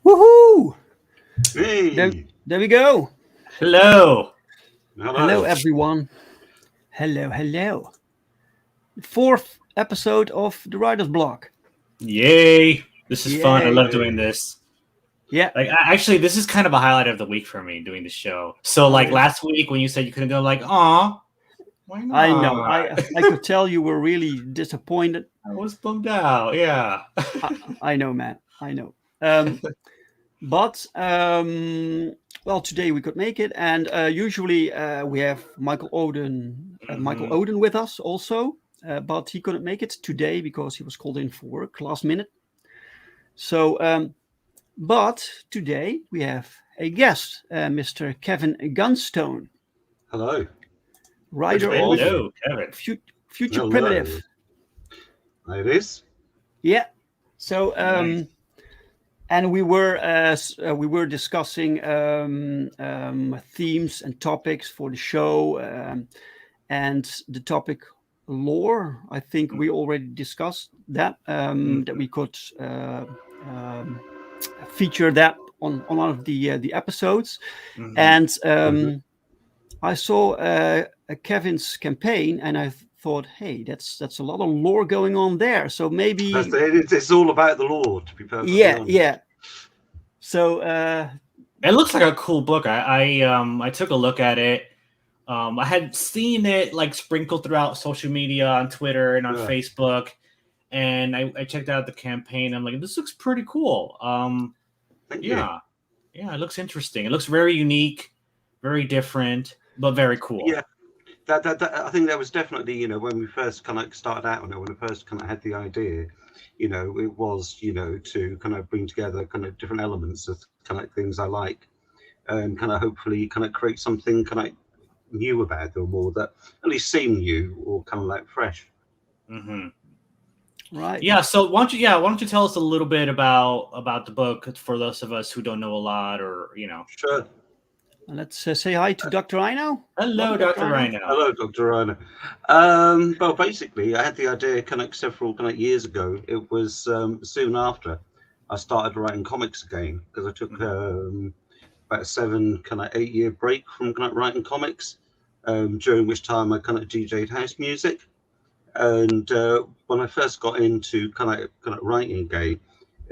Woohoo! There, Hey, there we go. Hello. Hello, hello. everyone. Hello. Fourth episode of the Writer's Block. Yay. This is fun. I Yay. love doing Hey. this. Yeah, Actually, this is kind of a highlight of the week for me doing the show. So, oh, yeah. last week when you said you couldn't go, I'm like, aw, why I know. not? I could tell you were really disappointed. I was bummed out. Yeah. I know, man. I know. But well, today we could make it, and usually we have Michael Mhm. Oden with us also, but he couldn't make it today because he was called in for work last minute. So, but today we have a guest, Mr. Kevin Gunstone, Hello. writer being with of you. Hello, Kevin. Future Hello. Primitive. There it is. Yeah. So, Nice. and we were discussing themes and topics for the show, and the topic lore. I think we already discussed that that we could um, feature that on one of the episodes, Mhm. and Mhm. I saw Kevin's campaign, and I thought, hey, that's a lot of lore going on there. So maybe, It's all about the Lord, to be perfectly yeah, honest. yeah. So It looks like a cool book. I took a look at it. I had seen it sprinkled throughout social media on Twitter and on Yeah. Facebook, and I checked out the campaign. I'm like, this looks pretty cool. Thank you. Yeah, it looks interesting. It looks very unique, very different, but very cool. Yeah. That I think that was definitely, when we first kind of started out on it, when I first kind of had the idea, it was, to kind of bring together kind of different elements of kind of things I like, and kind of hopefully kind of create something kind of new about them, or that at least seem new or kind of like fresh. Hmm. right. Yeah. So why don't you tell us a little bit about the book for those of us who don't know a lot, or Sure. Let's say hi to Dr. Ino. Hello, Welcome, Dr. Dr. Ino. Rhino. Hello, Dr. Rana. Well, basically, I had the idea kind of several kind of years ago. It was soon after I started writing comics again, because I took about a 7 kind of 8 year break from kind of writing comics, during which time I kind of DJ'd house music. And when I first got into kind of writing again,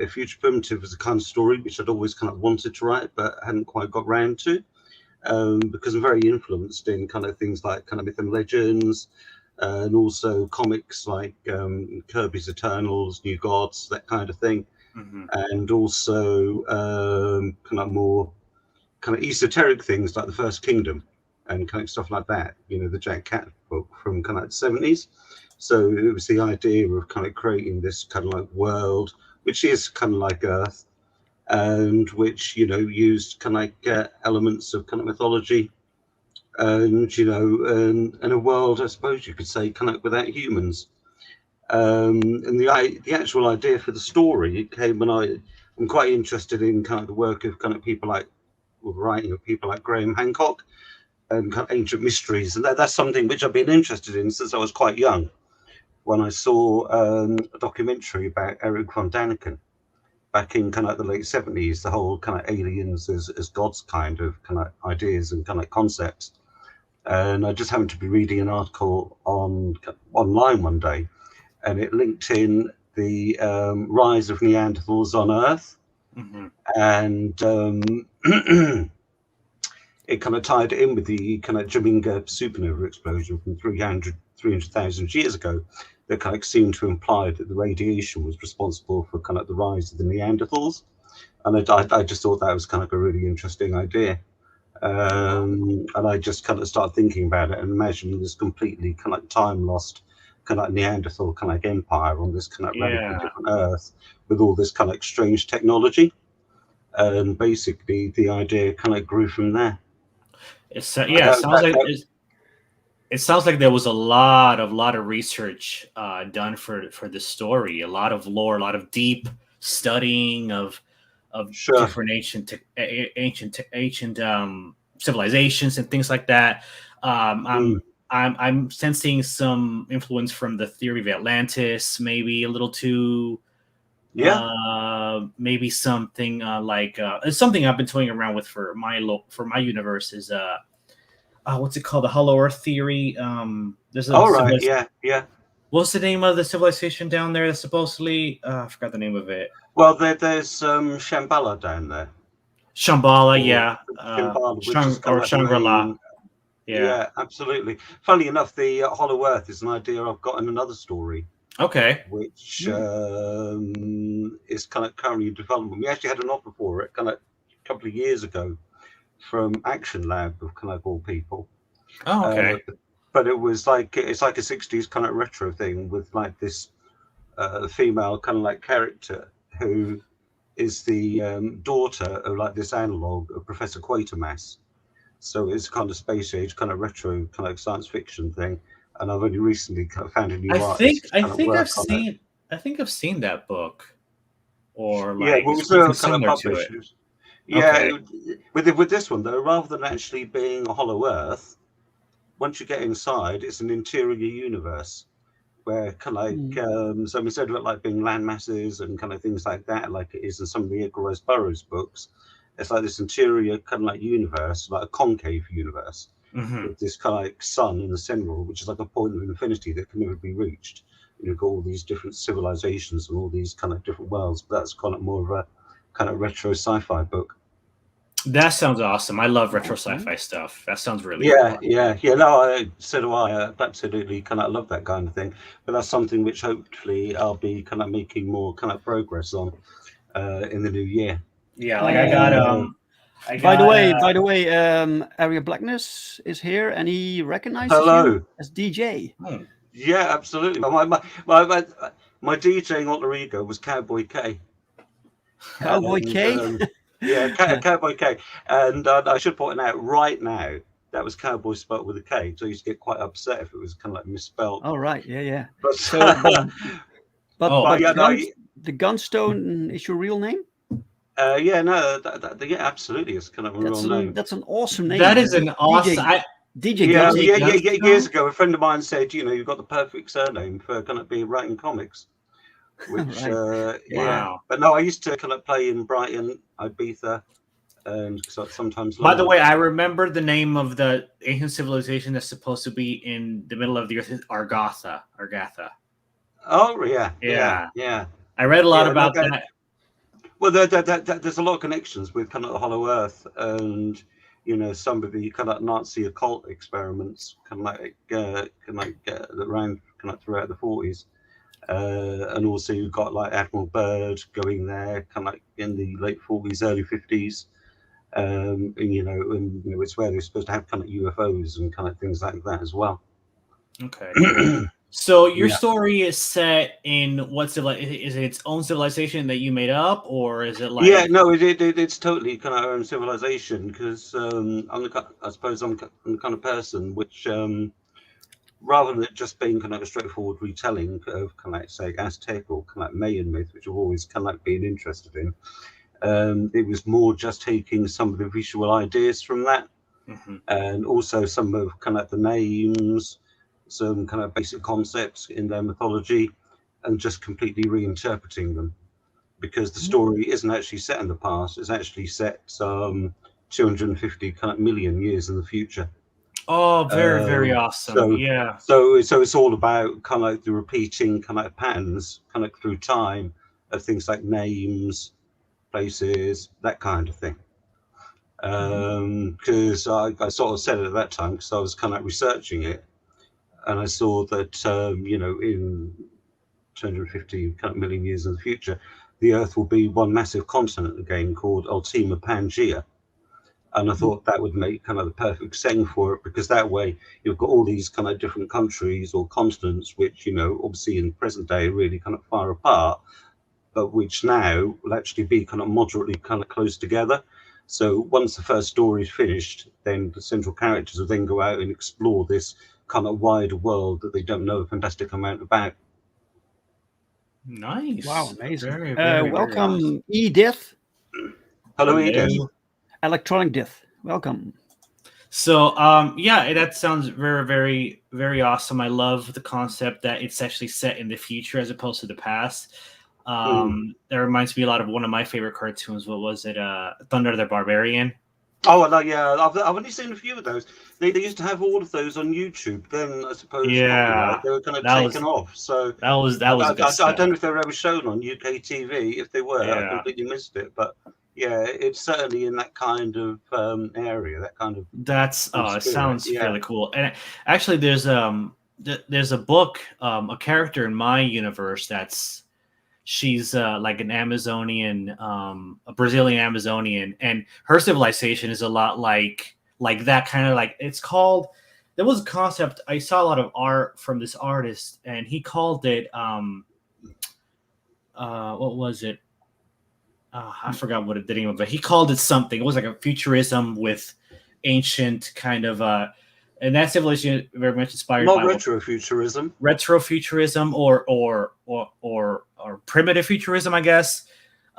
Future Primitive was a kind of story which I'd always kind of wanted to write, but hadn't quite got round to. Because I'm very influenced in kind of things like kind of myth and legends, and also comics like Kirby's Eternals, New Gods, that kind of thing, Hmm. and also kind of more kind of esoteric things like the First Kingdom and kind of stuff like that. The Jack Cat book from kind of the 70s. So it was the idea of kind of creating this kind of like world, which is kind of like Earth, and which used kind of like elements of kind of mythology, and and a world, I suppose you could say, kind of without humans. And the actual idea for the story, it came when I'm quite interested in kind of the work of kind of people like, or writing of people like Graham Hancock, and kind of ancient mysteries, and that's something which I've been interested in since I was quite young, when I saw a documentary about Eric von Daniken back in kind of the late 70s, the whole kind of aliens as gods kind of ideas and kind of concepts. And I just happened to be reading an article online one day, and it linked in the rise of Neanderthals on Earth, Hmm. and it kind of tied it in with the kind of Jaminga supernova explosion from 300,000 years ago, that kind of seemed to imply that the radiation was responsible for kind of the rise of the Neanderthals. And I just thought that was kind of a really interesting idea. And I just kind of started thinking about it and imagining this completely kind of time lost kind of Neanderthal kind of empire on this kind of radically Yeah. different Earth, with all this kind of strange technology. And basically, the idea kind of grew from there. It's And yeah. It sounds like there was a lot of research done for this story. A lot of lore, a lot of deep studying of sure. different ancient civilizations and things like that. Um, Mm. I'm I'm sensing some influence from the theory of Atlantis, maybe a little too Maybe something like it's something I've been toying around with for my universe is what's it called? The Hollow Earth theory. There's a right, yeah. What's the name of the civilization down there that's supposedly I forgot the name of it. Well, there's Shambhala down there. Shambhala, yeah. Shambhala, which is kind or of Shangri-La. main... Yeah, absolutely. Funnily enough, the Hollow Earth is an idea I've got in another story. Okay. Which is kind of currently in development. We actually had an offer for it kind of a couple of years ago from Action Lab of kind of all people. Oh, okay. But it was like a 60s kind of retro thing with like this female kind of like character who is the daughter of like this analog of Professor Quatermass. So it's kind of space age, kind of retro, kind of science fiction thing. And I've only recently kind of found a new artist. I think I've seen that book, or like yeah, well, it's kind similar of to it. published. Yeah, Okay. with this one though, rather than actually being a hollow Earth, once you get inside, it's an interior universe where kind of like so instead of it like being land masses and kind of things like that, like it is in some of the Edgar Rice Burroughs books, it's like this interior kind of like universe, like a concave universe. With this kind of like sun in the center, which is like a point of infinity that can never be reached. You've got all these different civilizations and all these kind of different worlds. But that's kind of more of a kind of retro sci-fi book. That sounds awesome. I love retro sci-fi stuff. That sounds really yeah, cool. yeah. No, so do I. Absolutely, kind of love that kind of thing. But that's something which hopefully I'll be kind of making more kind of progress on in the new year. Yeah, like I got By the way, Area Blackness is here, and he recognizes you as DJ. Yeah, absolutely. My DJing alter ego was Cowboy K. Cowboy K. Cowboy K. And I should point out right now that was Cowboy spelled with a K. So I used to get quite upset if it was kind of like misspelled. Oh right, yeah. But, the Gunstone is your real name? Yeah, absolutely. It's kind of a real name. That's an awesome name. That is an awesome DJ. Yeah. Years ago, a friend of mine said, you've got the perfect surname for kind of being writing comics. Which, wow. But no, I used to kind of play in Brighton, Ibiza, and sometimes. By the way, I remember the name of the ancient civilization that's supposed to be in the middle of the earth is Argatha. Oh yeah. I read a lot about that. Well, there's a lot of connections with kind of the Hollow Earth and some of the kind of Nazi occult experiments, kind of like that ran kind of throughout the 40s, and also you've got like Admiral Byrd going there, kind of like in the late 40s, early 50s, and it's where they're supposed to have kind of UFOs and kind of things like that as well. Okay. So your story is set in what civilization? Is it its own civilization that you made up, or is it like? Yeah, no, it's totally kind of our own civilization because I suppose I'm the kind of person which, rather than it just being kind of a straightforward retelling of kind of like say Aztec or kind of like Mayan myth, which I've always kind of like been interested in, it was more just taking some of the visual ideas from that, and also some of kind of like the names. Some kind of basic concepts in their mythology and just completely reinterpreting them because the story isn't actually set in the past, it's actually set 250 kind of million years in the future. Oh, very awesome. So it's all about kind of like the repeating kind of patterns kind of through time of things like names, places, that kind of thing. Because I sort of said it at that time because I was kind of like researching it. And I saw that, in 250 kind of million years in the future, the Earth will be one massive continent again called Ultima Pangea. And I thought that would make kind of the perfect setting for it because that way you've got all these kind of different countries or continents, which, obviously in the present day are really kind of far apart, but which now will actually be kind of moderately kind of close together. So once the first story is finished, then the central characters will then go out and explore this kind of wider world that they don't know a fantastic amount about. Nice. Wow, amazing. Very welcome, awesome. Edith. Hello, Edith. Electronic Death. Welcome. So, that sounds very, very awesome. I love the concept that it's actually set in the future as opposed to the past. That reminds me a lot of one of my favorite cartoons. What was it? Thunder the Barbarian. Oh, no, yeah. I've only seen a few of those. They used to have all of those on YouTube. Then I suppose copyright, they were kind of taken off. So that was good I stuff. don't know if they were ever shown on UK TV. If they were, I completely missed it. But yeah, it's certainly in that kind of area. That kind of it sounds fairly cool. And actually, there's a book, a character in my universe she's like an Amazonian, a Brazilian Amazonian, and her civilization is a lot like that kind of like it's called. There was a concept. I saw a lot of art from this artist, and he called it what was it? I forgot what it did anymore, but he called it something. It was like a futurism with ancient kind of and that civilization very much inspired by retrofuturism. Retrofuturism or primitive futurism, I guess.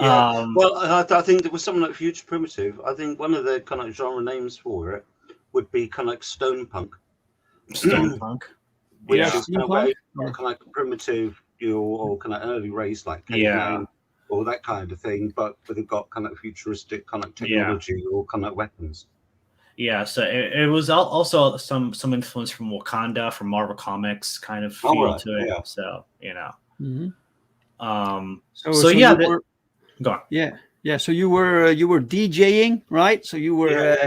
Yeah. Well, I think there was something like future primitive. I think one of the kind of genre names for it would be kind of like stone punk. Which is kind of like primitive, or kind of early race like caveman, or that kind of thing, but they've got kind of futuristic kind of technology or kind of weapons. Yeah, so it was also some influence from Wakanda, from Marvel Comics, kind of feel to it. Yeah. So Mm-hmm. Go on. Yeah. So you were DJing, right? So you were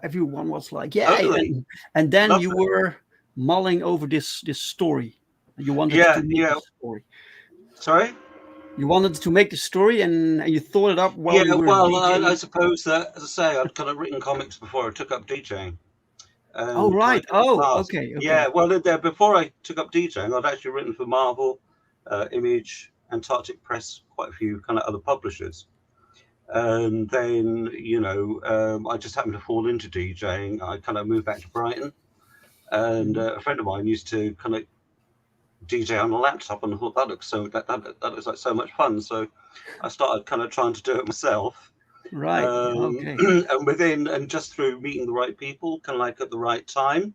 everyone was like, totally. and then Love you were mulling over this story. You wanted to make this story. Sorry. You wanted to make the story, and you thought it up while you were DJing. I suppose that, as I say, I'd kind of written comics before I took up DJing. Right. Okay. Yeah, well, before I took up DJing, I'd actually written for Marvel, Image, Antarctic Press, quite a few kind of other publishers. And then, I just happened to fall into DJing. I kind of moved back to Brighton, and a friend of mine used to kind of DJ on a laptop, and I thought that looks like so much fun. So I started kind of trying to do it myself. Right. Okay. And just through meeting the right people, kind of like at the right time,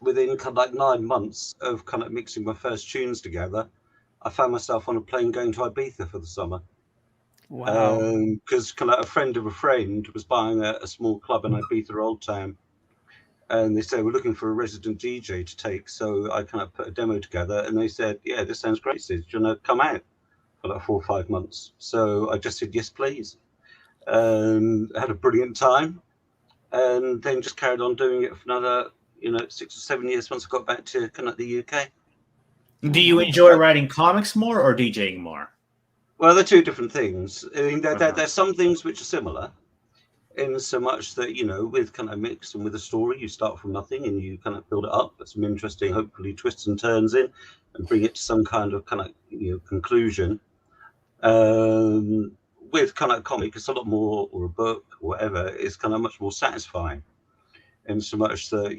within kind of like 9 months of kind of mixing my first tunes together, I found myself on a plane going to Ibiza for the summer. Wow. Because kind of a friend of a friend was buying a small club in Ibiza Old Town. And they said, we're looking for a resident DJ to take. So I kind of put a demo together, and they said, yeah, this sounds great. So, do you want to come out for like 4 or 5 months? So I just said, yes, please. Had a brilliant time, and then just carried on doing it for another, 6 or 7 years once I got back to kind of the UK. Do you enjoy writing comics more or DJing more? Well, they're two different things. I mean, there's some things which are similar, in so much that, with kind of mix and with a story, you start from nothing and you kind of build it up, put some interesting, hopefully, twists and turns in, and bring it to some kind of conclusion. With kind of comic, it's a lot more, or a book, or whatever, it's kind of much more satisfying. In so much that,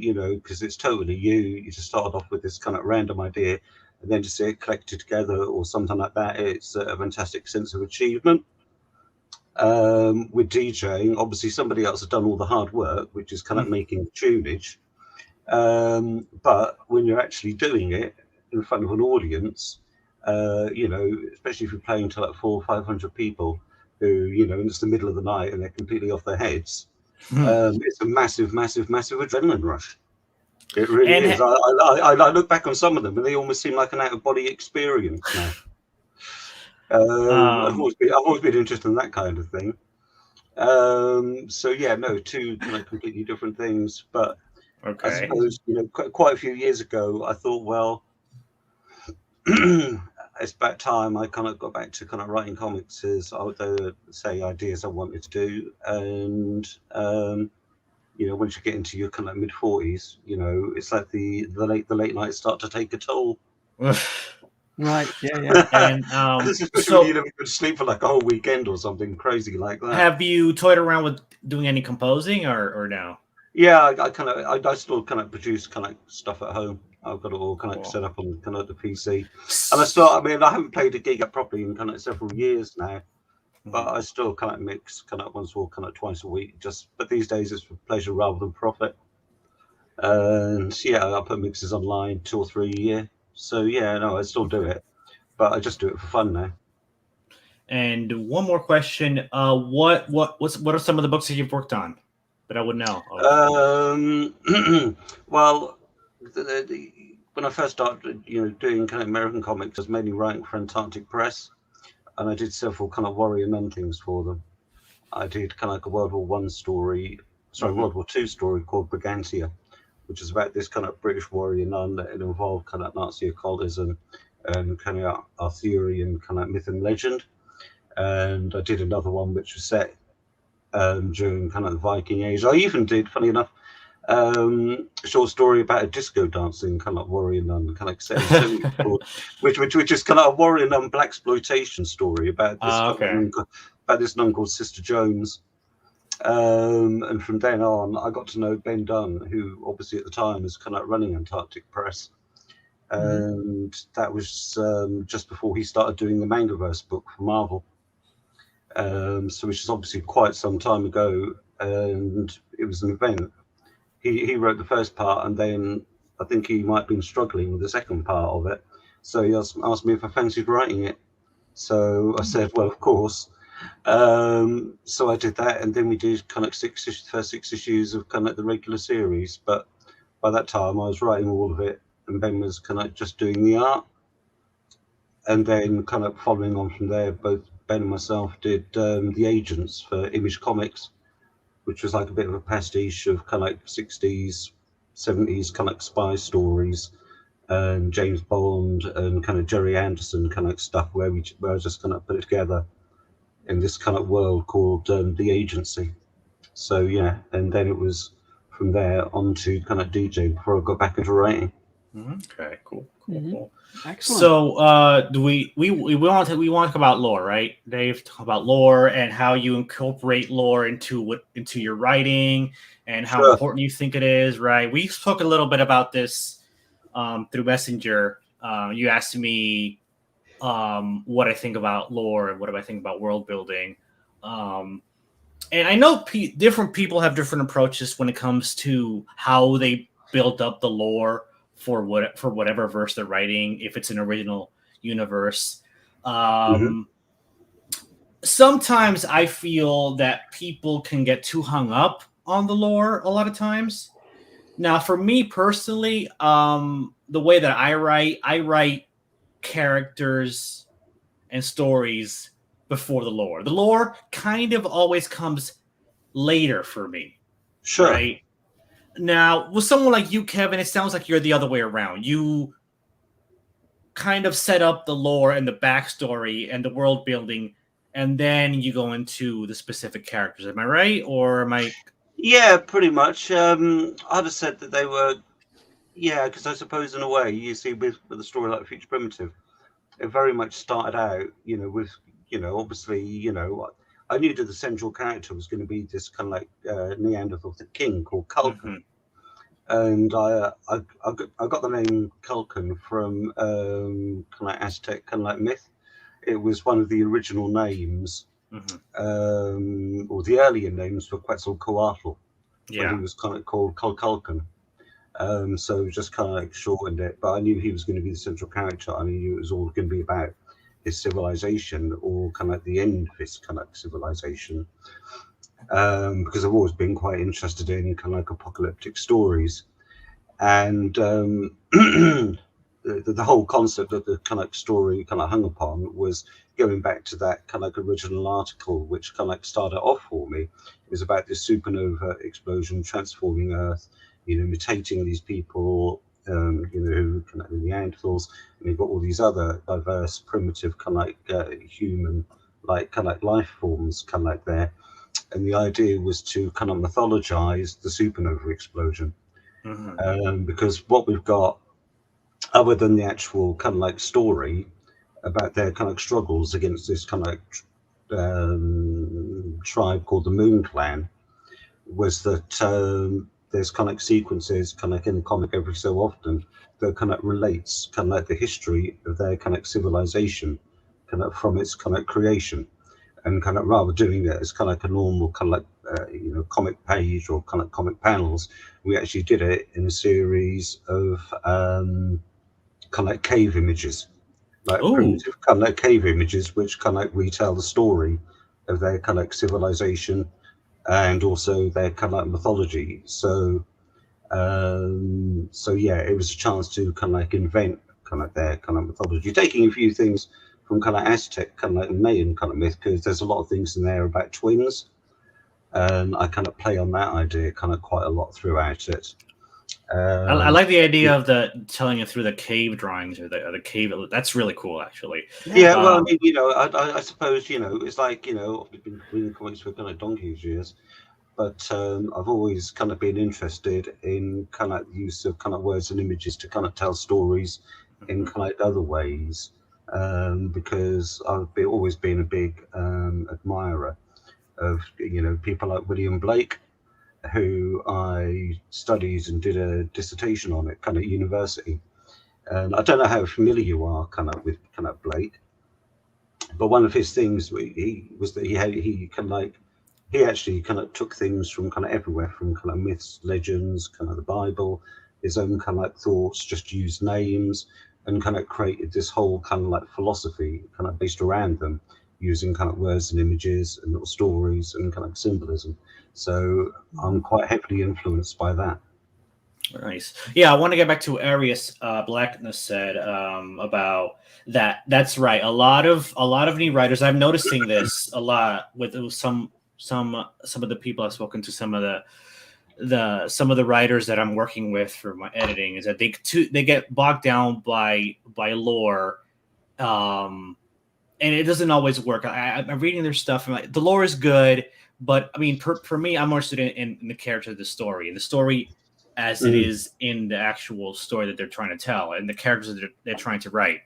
because it's totally you just start off with this kind of random idea, and then to see it collected together or something like that, it's a fantastic sense of achievement. With DJing, obviously somebody else has done all the hard work, which is kind of making tunage. But when you're actually doing it in front of an audience, especially if you're playing to like 400 or 500 people who, and it's the middle of the night and they're completely off their heads, it's a massive adrenaline rush. It really is. I look back on some of them and they almost seem like an out-of-body experience now. I've always been interested in that kind of thing. Two kind of completely different things. But I suppose quite a few years ago, I thought, well, it's about time I kind of got back to kind of writing comics as ideas I wanted to do. And once you get into your kind of mid 40s, it's like the late nights start to take a toll. Right. Yeah. And so you could sleep for like a whole weekend or something crazy like that. Have you toyed around with doing any composing or no? Yeah, I still kind of produce kind of stuff at home. I've got it all kind of set up on kind of the PC, and I haven't played a gig up properly in kind of several years now, but I still kind of mix kind of once or kind of twice a week. But these days it's for pleasure rather than profit. And I put mixes online 2 or 3 a year. So I still do it, but I just do it for fun now. And one more question: what are some of the books that you've worked on that I would know? Well, when I first started, doing kind of American comics, I was mainly writing for Antarctic Press, and I did several kind of warrior nun things for them. I did kind of like a World War One story, World War Two story called Brigantia, which is about this kind of British warrior nun that involved kind of Nazi occultism and kind of Arthurian kind of myth and legend. And I did another one which was set during kind of the Viking Age. I even did, funny enough, a short story about a disco dancing kind of warrior nun, kind of set in 70s, which is kind of a warrior nun blaxploitation story about this nun called Sister Jones. And from then on, I got to know Ben Dunn, who obviously at the time was kind of running Antarctic Press. And that was just before he started doing the Mangaverse book for Marvel. So which is obviously quite some time ago, and it was an event. He wrote the first part, and then I think he might have been struggling with the second part of it. So he asked me if I fancied writing it. So I said, well, of course. So I did that, and then we did kind of first six issues of kind of the regular series. But by that time, I was writing all of it, and Ben was kind of just doing the art. And then kind of following on from there, both Ben and myself did the agents for Image Comics, which was like a bit of a pastiche of kind of like 60s, 70s kind of like spy stories, and James Bond and kind of Jerry Anderson kind of stuff, where I just kind of put it together in this kind of world called The Agency. So yeah, and then it was from there on to kind of DJ before I got back into writing. Okay, cool. Excellent. So, do we want to talk about lore, right, Dave? Talk about lore and how you incorporate lore into your writing and how important you think it is, right? We spoke a little bit about this through Messenger. You asked me what I think about lore and what I think about world building. And I know different people have different approaches when it comes to how they build up the lore for whatever verse they're writing, if it's an original universe. Sometimes I feel that people can get too hung up on the lore a lot of times. Now, for me personally, the way that I write characters and stories before the lore. The lore kind of always comes later for me. Sure. Right? Now, with someone like you, Kevin, it sounds like you're the other way around. You kind of set up the lore and the backstory and the world building, and then you go into the specific characters. Am I right? Or am I... Yeah, pretty much. I'd have said that they were... Yeah, because I suppose in a way, you see, with a story like Future Primitive, it very much started out, with, obviously, I knew that the central character was going to be this kind of like Neanderthal king called Culkin. And I got the name Culkin from kind of like Aztec kind of like myth. It was one of the original names, or the earlier names for Quetzalcoatl. Yeah. When he was kind of called Culkin. So just kind of like shortened it, but I knew he was going to be the central character. I knew it was all going to be about his civilization, or kind of like the end of his kind of civilization. Because I've always been quite interested in kind of like apocalyptic stories, and the whole concept of the kind of like story kind of hung upon was going back to that kind of like original article, which kind of like started off for me. It was about this supernova explosion transforming Earth, mutating these people, who kind of Neanderthals, and you've got all these other diverse, primitive kind of like human, like kind of like life forms, kind of like there. And the idea was to kind of mythologize the supernova explosion, because what we've got, other than the actual kind of like story about their kind of struggles against this kind of like tribe called the Moon Clan, was that there's kind of like sequences kind of like in the comic every so often that kind of relates kind of like the history of their kind of civilization kind of from its kind of creation. And kind of rather doing it as kind of like a normal kind of like comic page or kind of comic panels, we actually did it in a series of kind of like cave images, like primitive kind of like cave images, which kind of like retell the story of their kind of like civilization and also their kind of like mythology. So yeah, it was a chance to kind of like invent kind of their kind of mythology, taking a few things from kind of Aztec kind of like Mayan kind of myth, because there's a lot of things in there about twins, and I kind of play on that idea kind of quite a lot throughout it. I like the idea of the telling it through the cave drawings or the cave. That's really cool, actually. Yeah, well, I mean, I suppose, it's like, I've been reading comics for kind of donkey's years, but I've always kind of been interested in kind of the use of kind of words and images to kind of tell stories in kind of other ways, because I've always been a big admirer of, people like William Blake, who I studied and did a dissertation on at kind of university. And I don't know how familiar you are kind of with kind of Blake, but one of his things he actually kind of took things from kind of everywhere, from kind of myths, legends, kind of the Bible, his own kind of like thoughts, just used names, and kind of created this whole kind of like philosophy kind of based around them, using kind of words and images and little stories and kind of symbolism. So I'm quite heavily influenced by that. Nice. Yeah, I want to get back to Arius Blackness said about that. That's right. A lot of new writers. I'm noticing this a lot with some of the people I've spoken to. Some of the writers that I'm working with for my editing is that they get bogged down by lore, and it doesn't always work. I'm reading their stuff and the lore is good, but I mean, for me, I'm more interested in the character of the story, and the story as it is in the actual story that they're trying to tell, and the characters that they're trying to write.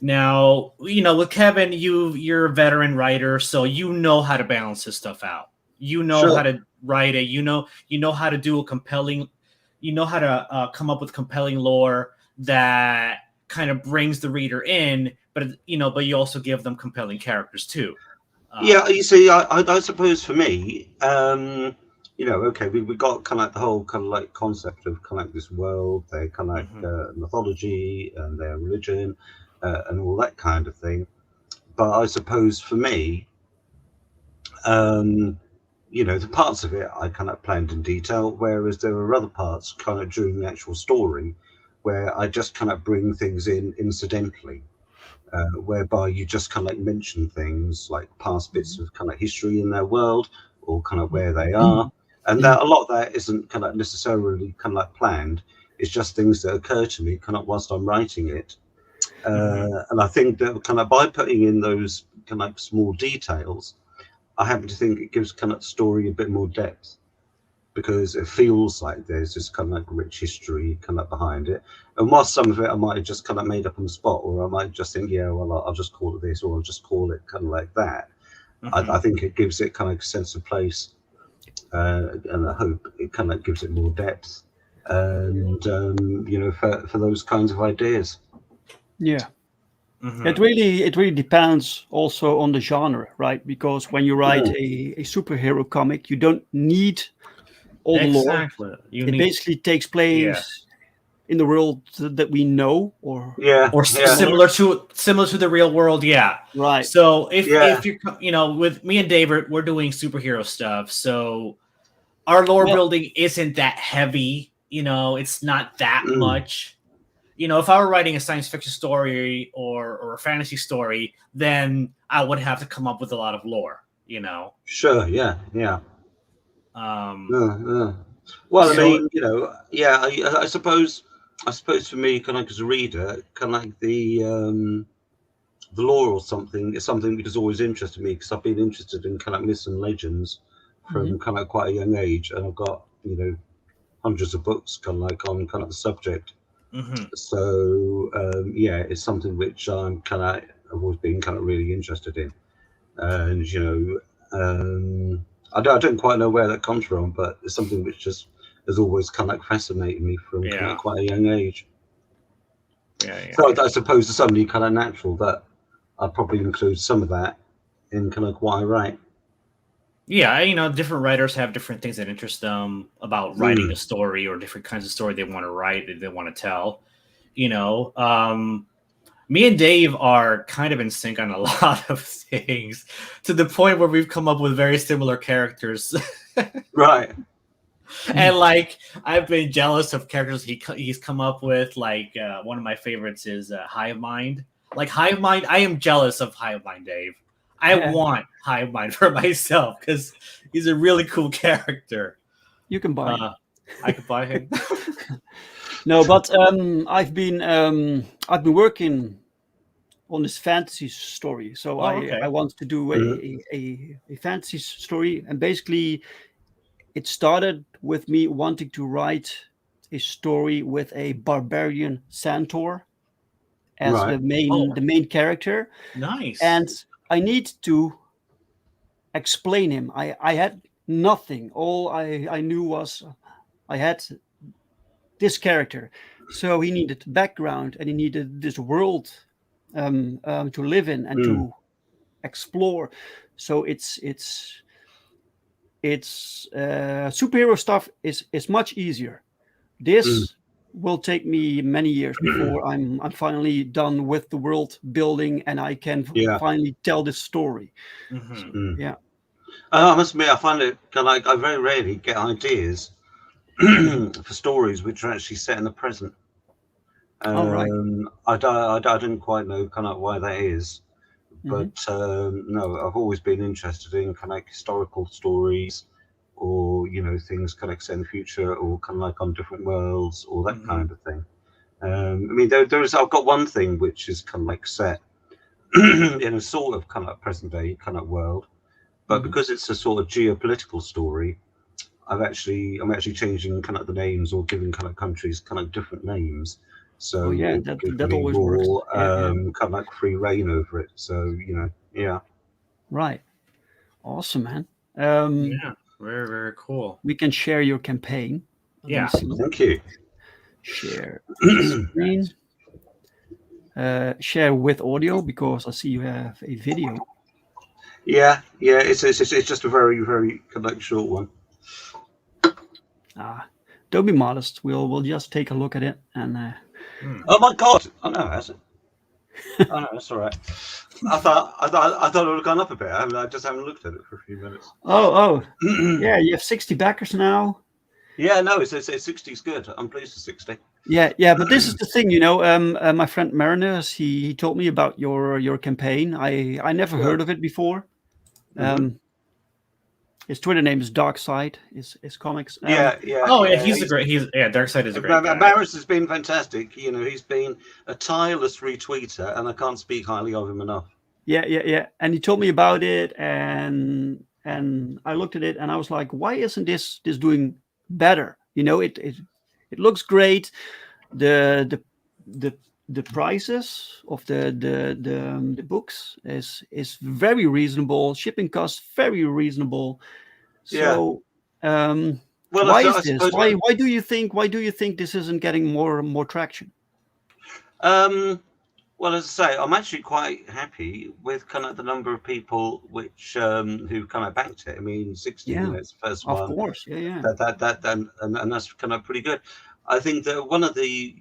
Now, with Kevin, you're a veteran writer, so you know how to balance this stuff out. You know how to write it. You know how to do a compelling. You know how to come up with compelling lore that kind of brings the reader in, but you also give them compelling characters too. Yeah, you see, I suppose for me, okay, we got kind of like the whole kind of like concept of kind of like this world, their kind of like mythology and their religion, and all that kind of thing. But I suppose for me, the parts of it I kind of planned in detail, whereas there are other parts kind of during the actual story where I just kind of bring things in incidentally, whereby you just kind of like mention things like past bits of kind of history in their world or kind of where they are. And that a lot of that isn't kind of necessarily kind of like planned. It's just things that occur to me kind of whilst I'm writing it. And I think that kind of by putting in those kind of like small details, I happen to think it gives kind of the story a bit more depth, because it feels like there's this kind of like rich history kind of behind it. And whilst some of it I might have just kind of made up on the spot, or I might just think, yeah, well, I'll just call it this, or I'll just call it kind of like that. I think it gives it kind of a sense of place, and I hope it kind of gives it more depth, and for those kinds of ideas. Yeah. It really depends also on the genre, right? Because when you write a superhero comic, you don't need all the lore. It basically takes place in the world that we know, or similar to the real world. Yeah. Right. So if you're, with me and David, we're doing superhero stuff. So our lore building isn't that heavy. It's not that much. If I were writing a science fiction story or a fantasy story, then I would have to come up with a lot of lore. Sure. Yeah. Well, I mean, I suppose for me, kind of like as a reader, kind of like the lore or something is something that has always interested me, because I've been interested in kind of myths and legends from kind of quite a young age, and I've got hundreds of books kind of like on kind of the subject. So it's something which I've always been kind of really interested in, and I don't quite know where that comes from, but it's something which just has always kind of like fascinated me from kind of quite a young age. So I suppose it's only kind of natural that I'd probably include some of that in kind of what I write. Yeah, different writers have different things that interest them about writing a story, or different kinds of story they want to write, that they want to tell. Me and Dave are kind of in sync on a lot of things, to the point where we've come up with very similar characters. Right. And like, I've been jealous of characters he's come up with. Like, one of my favorites is Hive Mind. Like, Hive Mind, I am jealous of Hive Mind, Dave. I want Hive Mind for myself because he's a really cool character. You can buy him. I could buy him. No, but I've been working on this fantasy story. So I want to do a fantasy story, and basically it started with me wanting to write a story with a barbarian centaur as the main character. Nice. And I need to explain him. I had nothing. All I knew was I had this character. So he needed background, and he needed this world to live in and to explore. So it's superhero stuff is much easier. This will take me many years before I'm finally done with the world building and I can finally tell this story. Mm-hmm. So, I must admit, I find it kind of like I very rarely get ideas for stories which are actually set in the present. Right. I didn't quite know kind of why that is, but no, I've always been interested in kind of like historical stories, or things kind of set in the future, or kind of like on different worlds, or that kind of thing. I mean, there's I've got one thing which is kind of like set in a sort of kind of present day kind of world, but because it's a sort of geopolitical story, I'm actually changing kind of the names or giving kind of countries kind of different names. So that always works. Kind of like free reign over it. So Right. Awesome, man. Very, very cool. We can share your campaign. Yeah. Thank you. Share screen. Share with audio, because I see you have a video. Yeah. It's just a very, very kind of like short one. Don't be modest. We'll just take a look at it and. Oh my God! Oh no, has it? Oh no, that's all right. I thought it would have gone up a bit. I just haven't looked at it for a few minutes. Oh, yeah. You have 60 backers now. Yeah, no, it's 60 is good. I'm pleased with 60. Yeah. But this is the thing, my friend Marinus, he told me about your campaign. I never heard of it before. His Twitter name is Darkside. His comics. Yeah. Oh yeah, Darkside is a great guy. Maris has been fantastic. He's been a tireless retweeter, and I can't speak highly of him enough. Yeah. And he told me about it, and I looked at it, and I was like, why isn't this doing better? It looks great. The prices of the books is very reasonable. Shipping costs very reasonable. So why is this? Why do you think this isn't getting more traction? Well, as I say, I'm actually quite happy with kind of the number of people which who kind of backed it. I mean, 60 minutes first one. Of course, yeah. That and that's kind of pretty good. I think that one of the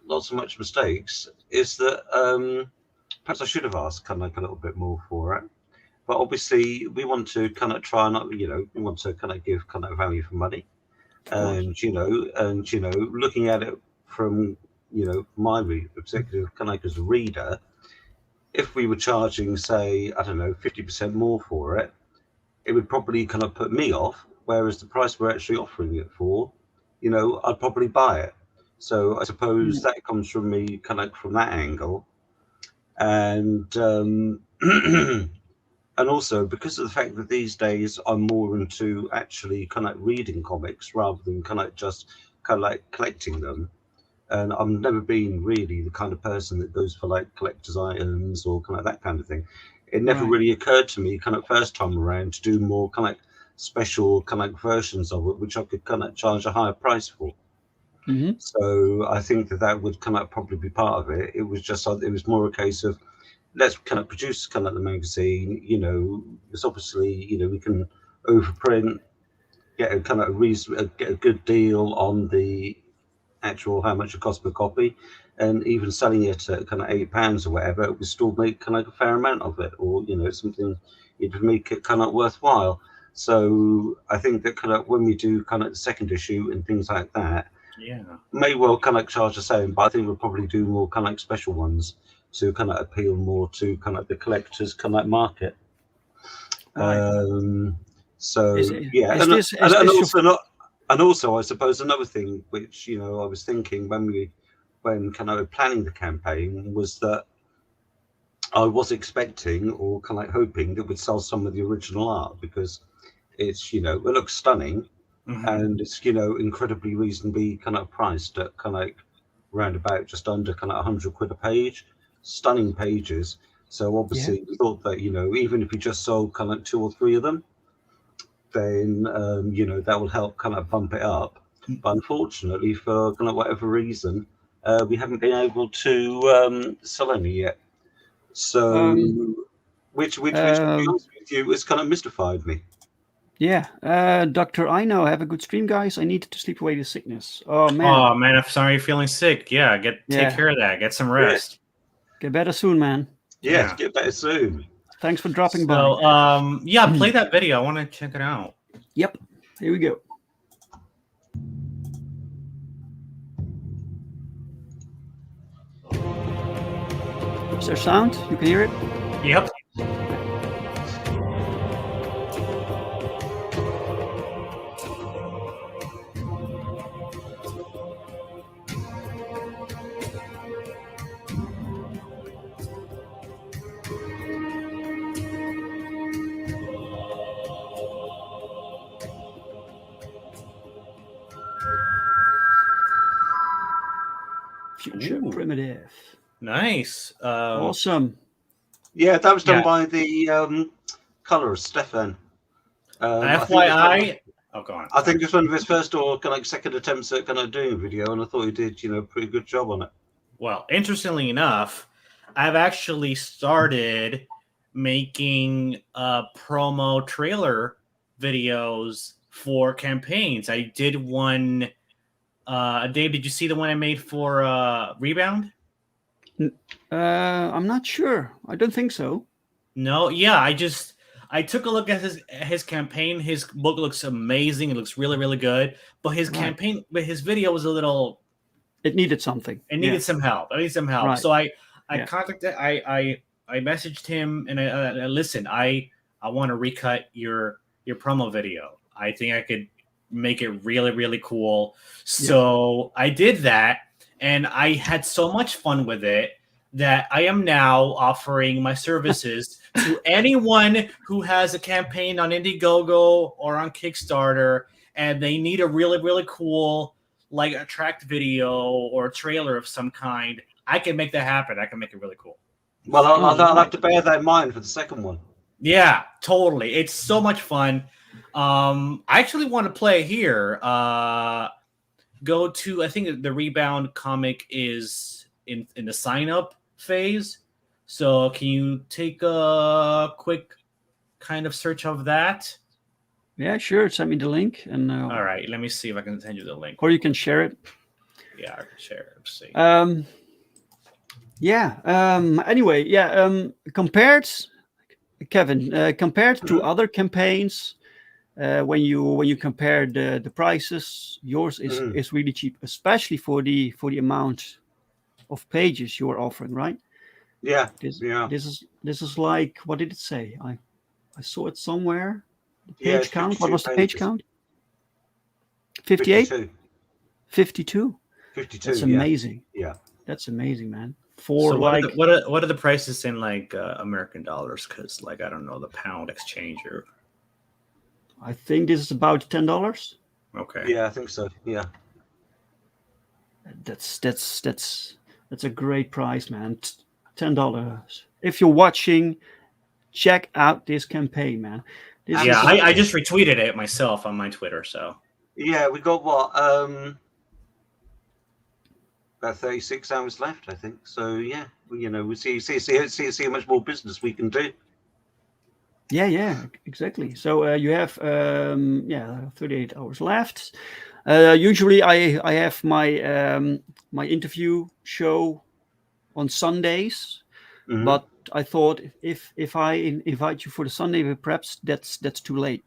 not so much mistakes is that perhaps I should have asked kind of like a little bit more for it. But obviously, we want to kind of try and we want to kind of give kind of value for money, and looking at it from my perspective, kind of like as a reader, if we were charging, say, I don't know, 50% more for it, it would probably kind of put me off. Whereas the price we're actually offering it for, I'd probably buy it. So I suppose that comes from me kind of from that angle, and and also because of the fact that these days I'm more into actually kind of reading comics rather than kind of just kind of like collecting them. And I've never been really the kind of person that goes for like collector's items or kind of that kind of thing. It never really occurred to me kind of first time around to do more kind of like special kind of like versions of it, which I could kind of charge a higher price for. So I think that would kind of probably be part of it. It was more a case of let's kind of produce kind of the magazine. It's obviously we can overprint, get a kind of get a good deal on the actual how much it costs per copy, and even selling it at kind of £8 or whatever, it would still make kind of a fair amount of it, or something it would make it kind of worthwhile. So I think that kind of when we do kind of the second issue and things like that, may well kind of charge the same, but I think we'll probably do more kind of special ones to kind of appeal more to kind of the collectors kind of market. Right. So and also I suppose another thing which I was thinking when kind of planning the campaign was that I was expecting or kind of like hoping that we'd sell some of the original art, because it's it looks stunning, and it's incredibly reasonably kind of priced at kind of like round about just under kind of £100 a page. Stunning pages. So obviously we thought that even if we just sold kind of 2 or 3 of them, then that will help kind of bump it up. But unfortunately, for kind of whatever reason, we haven't been able to sell any yet. So which to be honest with you, has kind of mystified me. Yeah, Dr. I know. Have a good stream, guys. I need to sleep away the sickness. Oh man. I'm sorry you're feeling sick. Yeah, take care of that. Get some rest. Get better soon, man. Yeah, get better soon. Thanks for dropping by. Play that video. I want to check it out. Yep. Here we go. Is there sound? You can hear it? Yep. Future Primitive. Nice. Awesome. Yeah, that was done by the colorist, Stefan. FYI, go on. I think it's one of his first or kind of like second attempts at kind of doing a video, and I thought he did, a pretty good job on it. Well, interestingly enough, I've actually started making promo trailer videos for campaigns. I did one. Dave, did you see the one I made for Rebound? I'm not sure. I don't think so. No, yeah, I took a look at his campaign. His book looks amazing. It looks really, really good. But his campaign, but his video was a little. It needed something. It needed some help. Right. So I contacted. I messaged him and I listen. I want to recut your promo video. I think I could make it really, really cool. So I did that, and I had so much fun with it that I am now offering my services to anyone who has a campaign on Indiegogo or on Kickstarter, and they need a really, really cool, like a tracked video or a trailer of some kind. I can make that happen. I can make it really cool. Well, I'll have to bear that in mind for the second one. Yeah, totally. It's so much fun. I actually want to play here. Go to, I think the Rebound comic is in the sign up phase. So can you take a quick kind of search of that? Yeah, sure. Send me the link. And all right, let me see if I can send you the link. Or you can share it. Yeah, I can share it. Let's see. Anyway, compared, Kevin, compared to other campaigns, when you compare the prices, yours is really cheap, especially for the amount of pages you are offering, right? Yeah. This is like, what did it say? I saw it somewhere. The page count. What was the page count? 58? 52. 52. That's amazing. Yeah. That's amazing, man. So what are the prices in like American dollars? Because like I don't know the pound exchange or. I think this is about $10. Okay. Yeah, I think so. Yeah. That's a great price, man. $10. If you're watching, check out this campaign, man. I just retweeted it myself on my Twitter. So. Yeah, we got what about 36 hours left, I think. So yeah, we'll see how much more business we can do. Yeah, exactly. So you have 38 hours left. Usually, I have my interview show on Sundays, but I thought if I invite you for the Sunday, perhaps that's too late.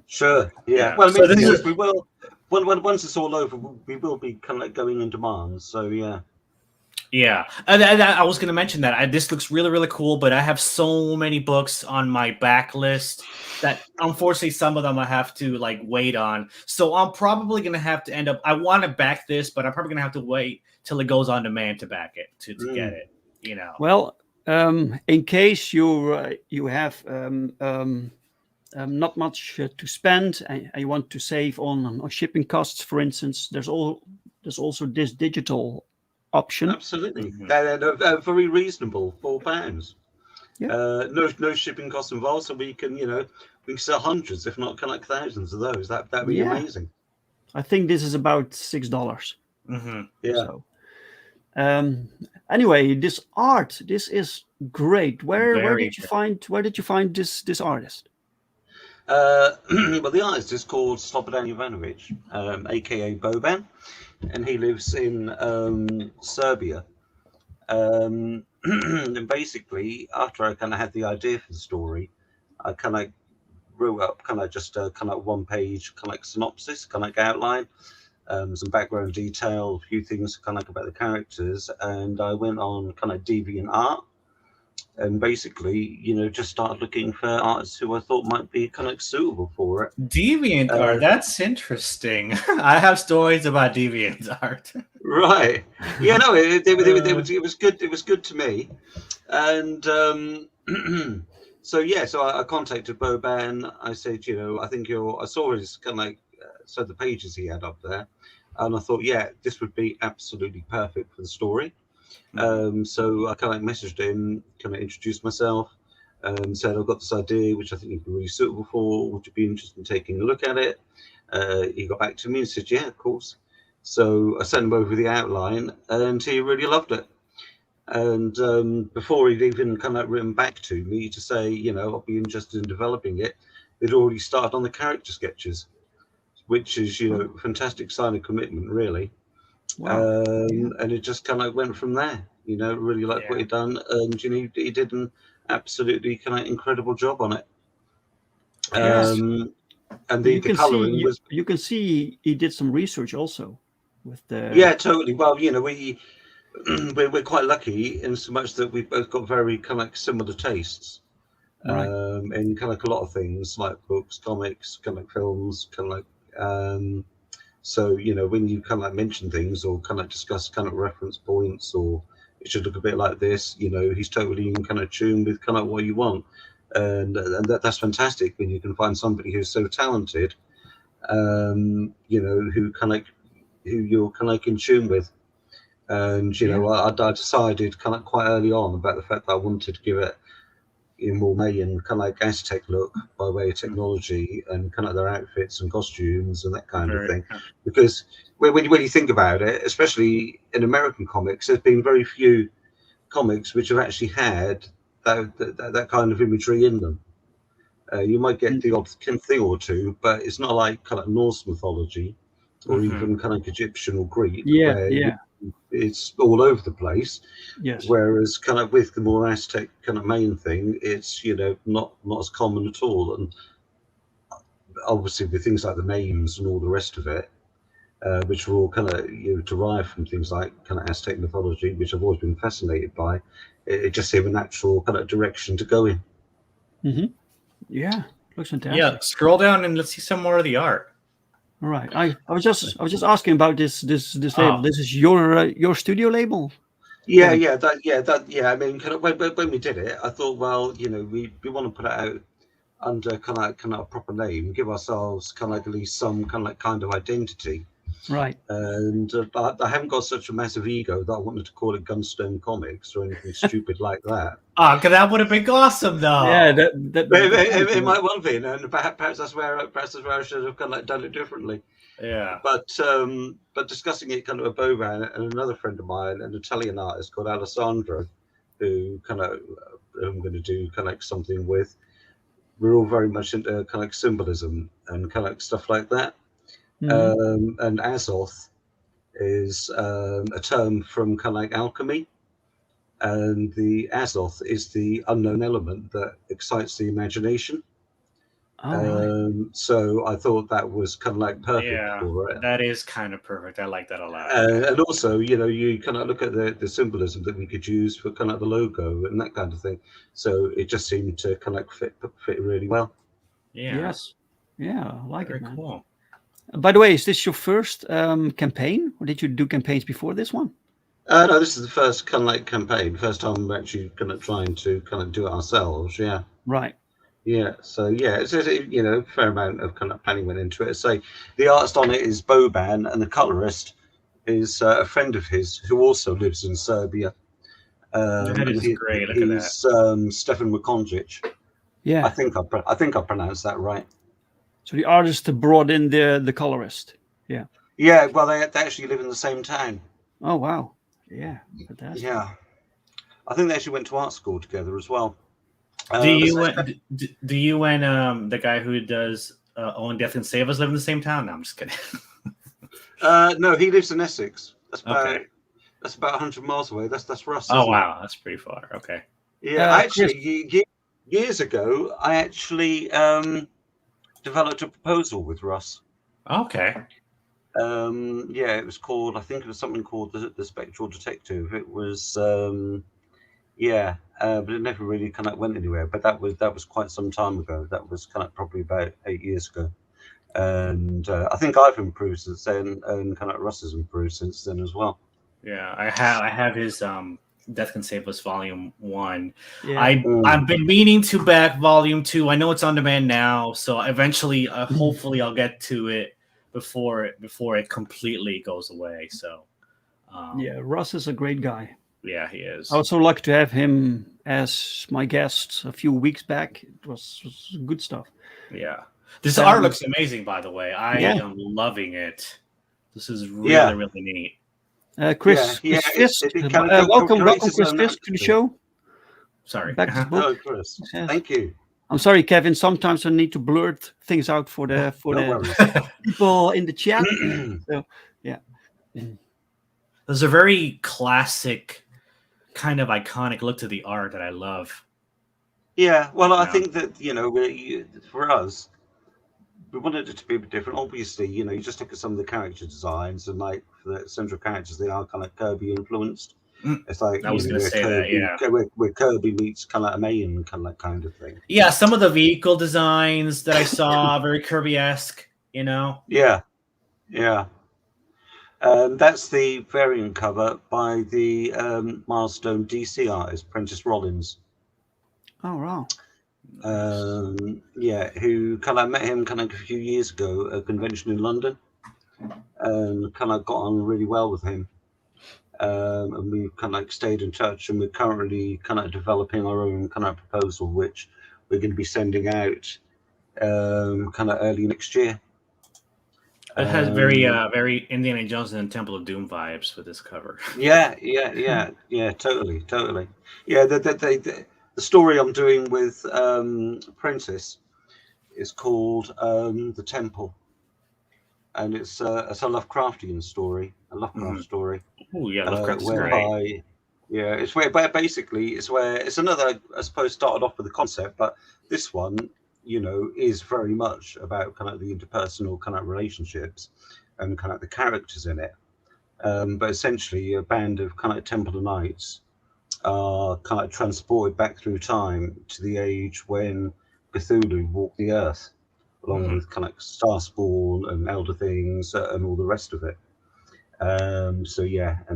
Sure. Yeah. Well, I mean, we will. Once it's all over, we will be kind of going in demand. So yeah. Yeah, I was going to mention that. This looks really, really cool, but I have so many books on my backlist that unfortunately some of them I have to like wait on. So I'm probably going to have to end up. I want to back this, but I'm probably going to have to wait till it goes on demand to back it to get it. You know. Well, in case you have not much to spend and you want to save on shipping costs, for instance, there's also this digital option. Absolutely, they're very reasonable, £4. Yeah. No shipping costs involved, so we can sell hundreds, if not kind of like thousands of those. That'd be amazing. I think this is about $6. Yeah. So, anyway, this art, this is great. Where did you find this artist? Well, the artist is called Slobodan Jovanovic, aka Boban, and he lives in Serbia. And basically, after I kind of had the idea for the story, I kind of wrote up just a kind of one-page kind of like synopsis, kind of like outline, some background detail, a few things kind of like about the characters, and I went on kind of DeviantArt. And basically, just started looking for artists who I thought might be kind of suitable for it. DeviantArt, that's interesting. I have stories about DeviantArt. Right? Yeah, no, it was good. It was good to me, and so I contacted Boban. I said, I think I saw his kind of like the pages he had up there, and I thought, yeah, this would be absolutely perfect for the story. So I kind of messaged him, kind of introduced myself, said I've got this idea which I think you'd be really suitable for. Would you be interested in taking a look at it? He got back to me and said, yeah, of course. So I sent him over the outline, and he really loved it. And before he'd even kind of written back to me to say, I'll be interested in developing it, they'd already started on the character sketches, which is, fantastic sign of commitment, really. Wow. And it just kind of went from there. Really liked what he'd done, and he did an absolutely kind of incredible job on it. And the coloring was. You can see he did some research also with the. Yeah, totally. Well, we're quite lucky in so much that we've both got very kind of like similar tastes. Right. In kind of like a lot of things like books, comics, kind of like films, kind of like. So, when you kind of like mention things or kind of like discuss kind of reference points or it should look a bit like this, he's totally in kind of tune with kind of what you want. And that's fantastic when you can find somebody who's so talented, who you're kind of like in tune with. And, I decided kind of quite early on about the fact that I wanted to give it more Mayan kind of like Aztec look by way of technology and kind of their outfits and costumes and that kind of thing. Because when you think about it, especially in American comics, there's been very few comics which have actually had that kind of imagery in them. You might get the odd thing or two, but it's not like kind of Norse mythology or even kind of Egyptian or Greek. It's all over the place. Yes. Whereas kind of with the more Aztec kind of main thing, it's not as common at all. And obviously with things like the names and all the rest of it, which are all kind of derived from things like kind of Aztec mythology, which I've always been fascinated by, it just seemed a natural kind of direction to go in. Yeah, looks fantastic. Yeah, scroll down and let's see some more of the art. All right. I was just asking about this label. This is your studio label. Yeah. I mean, kind of when we did it, I thought, well, we want to put it out under kind of a proper name, give ourselves kind of like at least some kind of identity. Right. And I haven't got such a massive ego that I wanted to call it Gunstone Comics or anything stupid like that. Oh, because that would have been awesome, though. Yeah, it might well be, and perhaps that's where I should have kind of like done it differently. Yeah. But discussing it kind of with Boban and another friend of mine, an Italian artist called Alessandro, who I'm going to do kind of like something with. We're all very much into kind of like symbolism and kind of like stuff like that. And Azoth is a term from kind of like alchemy, and the Azoth is the unknown element that excites the imagination. All right. So I thought that was kind of like perfect Yeah, for it. that is kind of perfect. I like that a lot. And also, you kind of look at the symbolism that we could use for kind of the logo and that kind of thing. So it just seemed to kind of like fit really well. Yeah, Yes. Yeah, I like very it, man. cool. By the way, is this your first campaign, or did you do campaigns before this one? No, this is the first kind of like campaign. First time we're actually kind of trying to kind of do it ourselves. Yeah. Right. Yeah, so yeah, it's a fair amount of kind of planning went into it. So the artist on it is Boban, and the colorist is a friend of his who also lives in Serbia. That And is great. Look at that. he's Stefan Wakonjic. Yeah. I think I pronounced that right. So the artist brought in the colorist. Yeah. Yeah, well, they actually live in the same town. Oh wow. Yeah. Fantastic. Yeah, I think they actually went to art school together as well. Do you and the guy who does Owen Death and Save Us live in the same town? No, I'm just kidding. No, he lives in Essex. That's about 100 miles away. That's Russ. Oh wow, that's pretty far. Okay. Yeah, actually, years ago, I actually developed a proposal with Russ. Okay. Yeah, it was called. I think it was something called the Spectral Detective. It was, but it never really kind of went anywhere. But that was quite some time ago. That was kind of probably about 8 years ago. And I think I've improved since then, and kind of Russ has improved since then as well. Yeah, I have his Death Can Save Us Volume 1. Yeah. I've been meaning to back Volume 2. I know it's on demand now, so eventually, hopefully, I'll get to it before it completely goes away. So, Yeah, Russ is a great guy. Yeah, he is. I was so lucky to have him as my guest a few weeks back. It was good stuff. Yeah, this art looks amazing. By the way, I Yeah. am loving it. This is really neat. Chris Fisk, welcome, Chris Fisk, to the show. Sorry. Back to the book. Oh, Chris, thank you. I'm sorry, Kevin. Sometimes I need to blurt things out for the people in the chat. So, yeah. There's a very classic, kind of iconic look to the art that I love. Yeah, well, I think that for us, we wanted it to be a bit different. Obviously, you just look at some of the character designs, and like for the central characters, they are kind of Kirby influenced. It's like I was going to say Kirby, that, yeah. Where Kirby meets kind of a Mayan kind of thing. Yeah, some of the vehicle designs that I saw very Kirby-esque. Yeah. That's the variant cover by the Milestone DC artist Prentice Rollins. Oh wow. Who kind of met him kind of a few years ago at a convention in London, and kind of got on really well with him. And we've kind of like stayed in touch, and we're currently kind of developing our own kind of proposal, which we're going to be sending out kind of early next year. It has very Indiana Jones and Temple of Doom vibes with this cover. Yeah, totally. Yeah, the story I'm doing with Prentice is called The Temple, and it's a Lovecraftian story, story. Oh yeah, Lovecraft's great. Yeah, it's where it's another, I suppose, started off with the concept, but this one, is very much about kind of the interpersonal kind of relationships and kind of the characters in it. But essentially, a band of kind of Templar Knights are kind of transported back through time to the age when Cthulhu walked the earth, along with kind of Starspawn and Elder Things and all the rest of it. And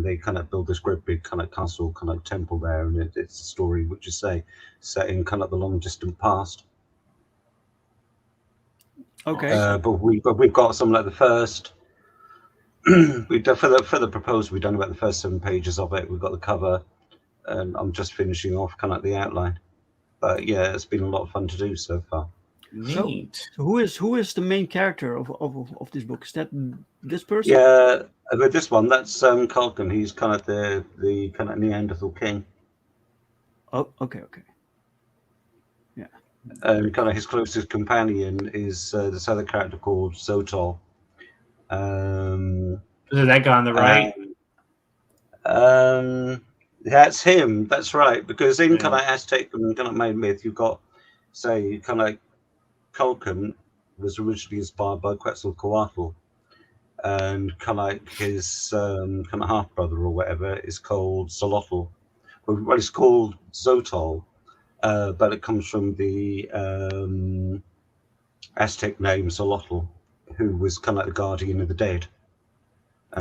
they kind of build this great big kind of castle, kind of temple there, and it's a story which is set in kind of the long distant past. Okay. But we've got some like the first. We've done for the proposal. We've done about the first 7 pages of it. We've got the cover, and I'm just finishing off kind of the outline. But yeah, it's been a lot of fun to do so far. Neat. So who is the main character of this book? Is that this person? Yeah, but this one, that's Culkin. He's kind of the kind of Neanderthal king. Oh, okay. Yeah. And kind of his closest companion is this other character called Zotol, Is that guy on the right? That's him. That's right. Because in Yeah. kind of Aztec and kind of main myth, you've got, say, kind of like Culcan was originally inspired by Quetzalcoatl, and kind of like his kind of half brother or whatever is called Xolotl. Well, it's called Zotol, but it comes from the Aztec name Xolotl, who was kind of like the guardian of the dead.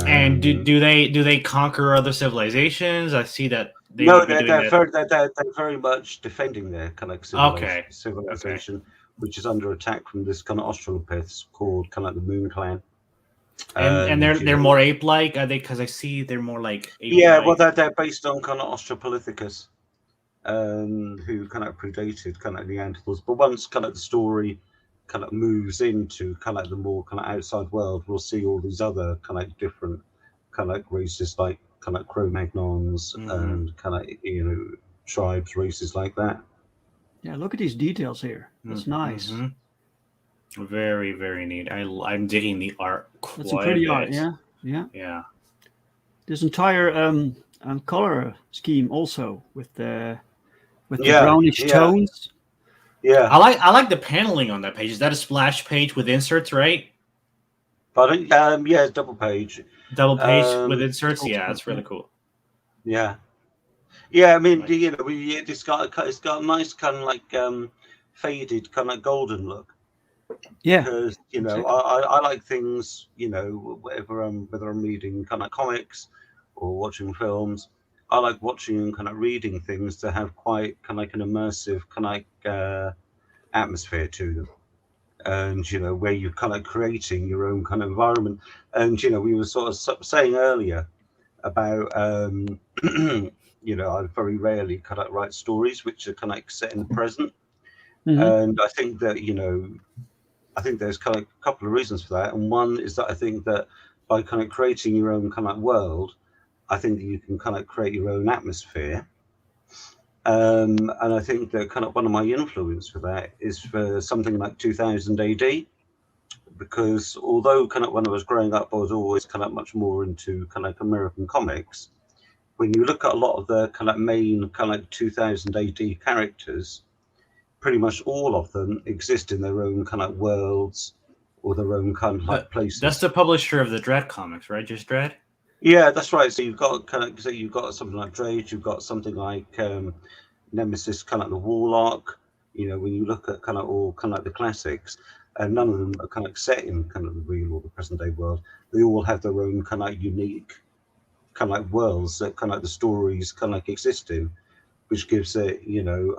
And do they conquer other civilizations? I see that they no, would be they're doing that. they're very much defending their kind of civilization, which is under attack from this kind of Australopiths called kind of like the Moon Clan. And they're more ape-like, are they? Because I see they're more like ape-like. Yeah, well, they're based on kind of Australopithecus, who kind of predated kind of Neanderthals. But once kind of the story kind of moves into kind of the more kind of outside world, we'll see all these other kind of different kind of races like kind of Cro-Magnons and kind of tribes, races like that. Yeah, look at these details here. That's nice. Very, very neat. I'm digging the art quite That's some pretty art. Yeah. This entire color scheme also with the brownish tones. Yeah, I like the paneling on that page. Is that a splash page with inserts, right? Pardon? Yeah, it's double page. Double page with inserts. Yeah, that's really cool. Yeah. I mean, it's got a nice kind of like faded kind of golden look. Yeah. Because I like things. Whether I'm reading kind of comics or watching films, I like watching and kind of reading things to have quite kind of like an immersive kind of like atmosphere to them, and where you're kind of creating your own kind of environment. And we were sort of saying earlier about I very rarely kind of write stories which are kind of like set in the present, and I think that there's kind of a couple of reasons for that. And one is that I think that by kind of creating your own kind of world, I think that you can kind of create your own atmosphere. And I think that kind of one of my influence for that is for something like 2000 AD, because although kind of when I was growing up, I was always kind of much more into kind of American comics. When you look at a lot of the kind of main kind of 2000 AD characters, pretty much all of them exist in their own kind of worlds or their own kind of like places. That's the publisher of the Dread comics, right? Just Dread? Yeah, that's right. So you've got something like Dread, you've got something like Nemesis, kind of the Warlock. When you look at kind of all kind of like the classics, and none of them are kind of set in kind of the real or the present day world. They all have their own kind of unique kind of like worlds that kind of like the stories kind of like exist in, which gives it,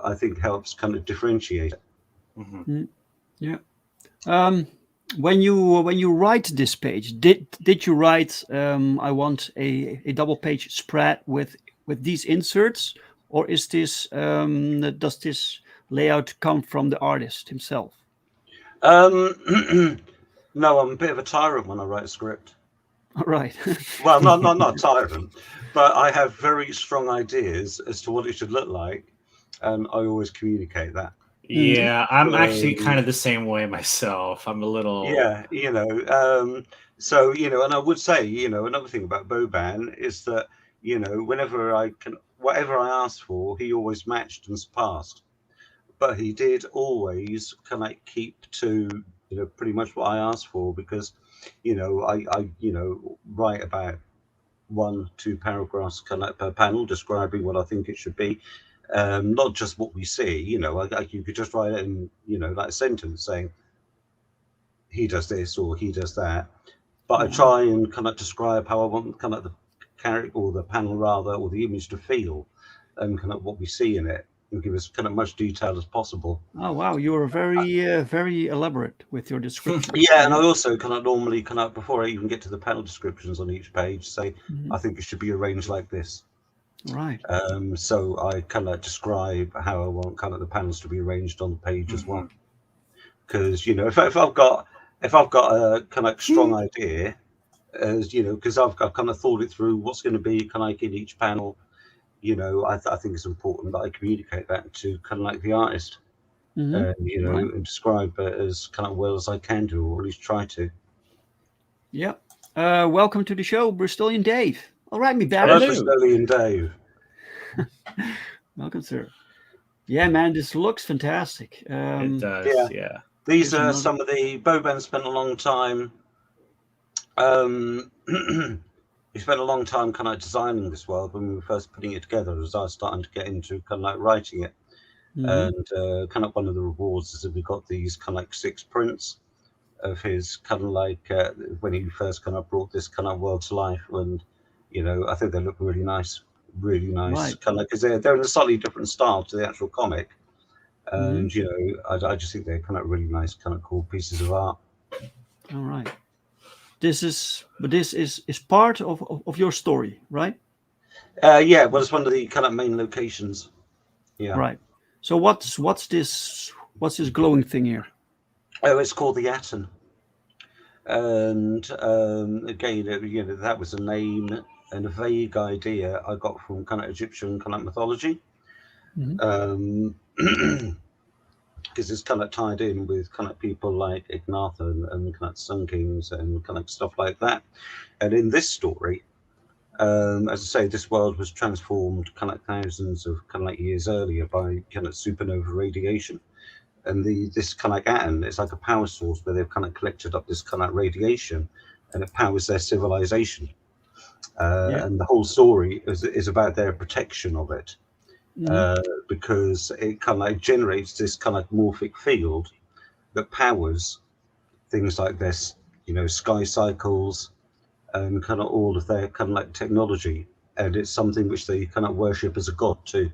I think helps kind of differentiate it. Yeah. When you write this page, did you write I want a double page spread with these inserts, or is this does this layout come from the artist himself? No, I'm a bit of a tyrant when I write a script. All right. Well, not tyrant, but I have very strong ideas as to what it should look like, and I always communicate that. Yeah, I'm actually kind of the same way myself. I'm a little... Yeah, so, and I would say, another thing about Boban is that, whatever I asked for, he always matched and surpassed. But he did always kind of keep to, pretty much what I asked for, because, I write about 1-2 paragraphs kind of per panel describing what I think it should be. Not just what we see, you could just write it in, like a sentence saying he does this or he does that. But I try and kind of describe how I want kind of the character or the panel rather, or the image to feel, and kind of what we see in it, and give us kind of much detail as possible. Oh wow, you are very elaborate with your description. Yeah, and I also kind of normally kind of before I even get to the panel descriptions on each page say I think it should be arranged like this. Right. So I kind of describe how I want kind of the panels to be arranged on the page as well. Because if I've got a kind of strong idea, as because I've kind of thought it through what's going to be kind of like in each panel, I think it's important that I communicate that to kind of like the artist, and and describe it as kind of well as I can do, or at least try to. Yeah, Welcome to the show, Bristolian Dave. All right, me back. Hello, Bristolian Dave. Welcome, sir. Yeah, man, this looks fantastic. It does, yeah. These are some of the... Boban spent a long time... he spent a long time kind of designing this world when we were first putting it together, as I was starting to get into kind of like writing it. And kind of one of the rewards is that we got these kind of like 6 prints of his kind of like when he first kind of brought this kind of world to life, and I think they look really nice, right. Kind of like, because they're in a slightly different style to the actual comic, and I just think they're kind of really nice, kind of cool pieces of art. All right, this is part of your story, right? Yeah, well, it's one of the kind of main locations. Yeah, right. So what's this glowing thing here? Oh, it's called the Aten. And again, that was a name and a vague idea I got from kind of Egyptian kind of mythology. Because it's kind of tied in with kind of people like Ignatha and kind of Sun Kings and kind of stuff like that. And in this story, as I say, this world was transformed kind of thousands of kind of like years earlier by kind of supernova radiation. And this kind of like Aten, it's like a power source where they've kind of collected up this kind of radiation, and it powers their civilization. And the whole story is about their protection of it, because it kind of like generates this kind of morphic field that powers things like this, sky cycles, and kind of all of their kind of like technology, and it's something which they kind of worship as a god too.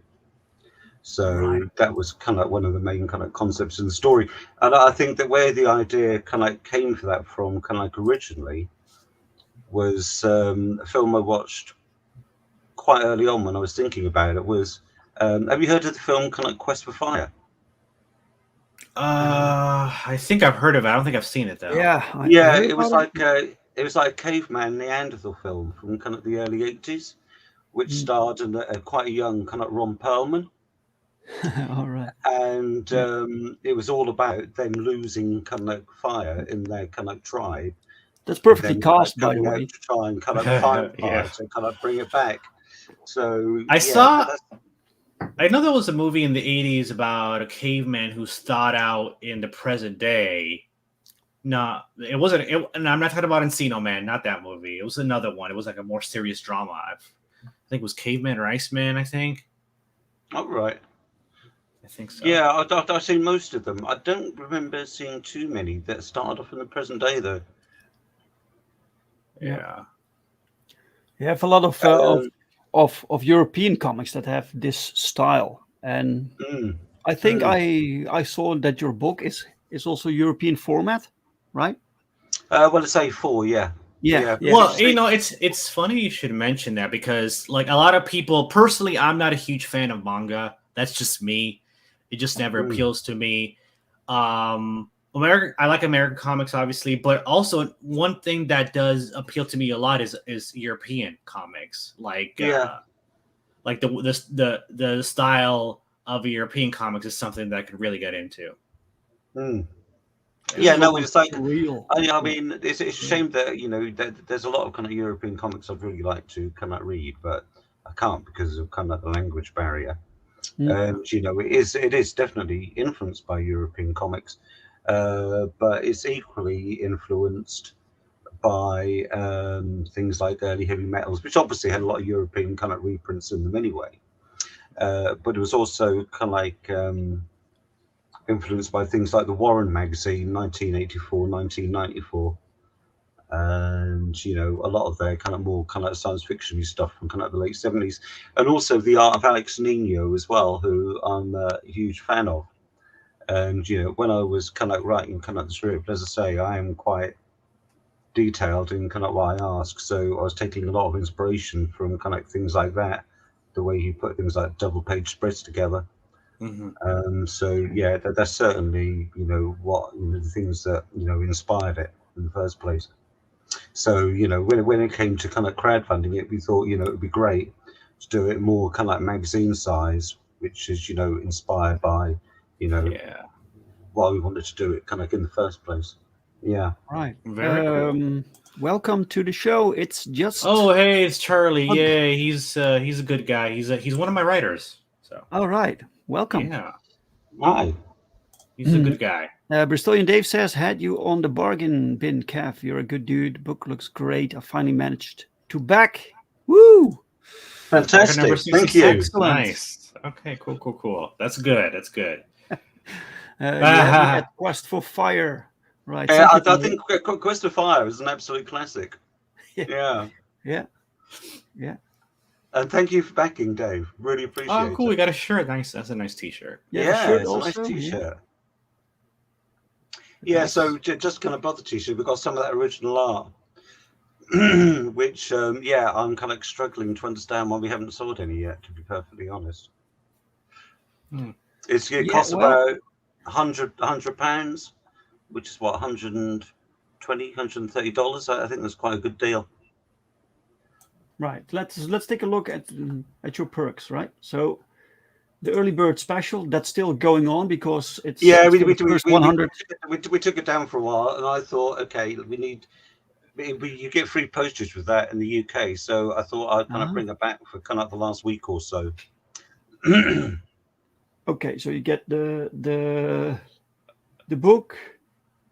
So that was kind of one of the main kind of concepts in the story. And I think that where the idea kind of like came for that from kind of like originally was a film I watched quite early on when I was thinking about it was, have you heard of the film kind of like Quest for Fire? I think I've heard of it. I don't think I've seen it though. Yeah. It was like a caveman Neanderthal film from kind of the early 80s, which starred quite a young kind of Ron Perlman. All right. And it was all about them losing kind of like fire in their kind of tribe. That's perfectly cast, by the way. To try and kind of find fire to kind of bring it back. So I know there was a movie in the 80s about a caveman who's thought out in the present day. No, it wasn't. And I'm not talking about Encino Man, not that movie. It was another one. It was like a more serious drama. I think it was Caveman or Iceman, I think. Oh, right. I think so. Yeah, I've seen most of them. I don't remember seeing too many that started off in the present day, though. Yeah. You have a lot of European comics that have this style, and I think I saw that your book is also European format, right? Well, it's A4, yeah. Yeah. Well, it's funny you should mention that, because like a lot of people, personally, I'm not a huge fan of manga. That's just me. It just never appeals to me. I like American comics, obviously, but also one thing that does appeal to me a lot is European comics, like the style of European comics is something that I could really get into. Yeah, no, it's like real. I mean, it's a shame that there's a lot of kind of European comics I'd really like to kind of read, but I can't because of kind of the language barrier. And it is definitely influenced by European comics, but it's equally influenced by things like early heavy metals, which obviously had a lot of European kind of reprints in them anyway. But it was also kind of like influenced by things like the Warren magazine, 1984, 1994. And a lot of their kind of more kind of science fiction stuff from kind of the late 70s, and also the art of Alex Nino as well, who I'm a huge fan of. And when I was kind of writing kind of the script, as I say, I am quite detailed in kind of what I ask, so I was taking a lot of inspiration from kind of things like that, the way he put things like double page spreads together. So yeah, that's certainly what the things that inspired it in the first place. So when it came to kind of crowdfunding it, we thought it would be great to do it more kind of like magazine size, which is inspired by why we wanted to do it kind of in the first place. Yeah. Right. Very cool. Welcome to the show. It's just. Oh, hey, it's Charlie. Yay, he's a good guy. He's one of my writers. So. All right. Welcome. Yeah. Hi. He's a good guy. Bristolian Dave says, had you on the bargain bin, Kev. You're a good dude. Book looks great. I finally managed to back. Woo! Fantastic. Number Thank you. Excellent. Nice. Okay, cool. That's good. You had Quest for Fire. Right. I think Quest of Fire is an absolute classic. Yeah. And thank you for backing, Dave. Really appreciate it. Oh, cool. We got a shirt. Nice. That's a nice T-shirt. Yeah, it's a nice T-shirt. Yeah, so just kind of bought the T-shirt. We've got some of that original art, which, I'm kind of struggling to understand why we haven't sold any yet, to be perfectly honest. It costs about £100, which is what, $120, $130. I think that's quite a good deal. Right. Let's take a look at your perks. Right. So the early bird special, that's still going on because it's we 100. We took it down for a while, and I thought, okay, you get free postage with that in the UK, so I thought I'd kind of bring it back for kind of the last week or so. Okay, so you get the book,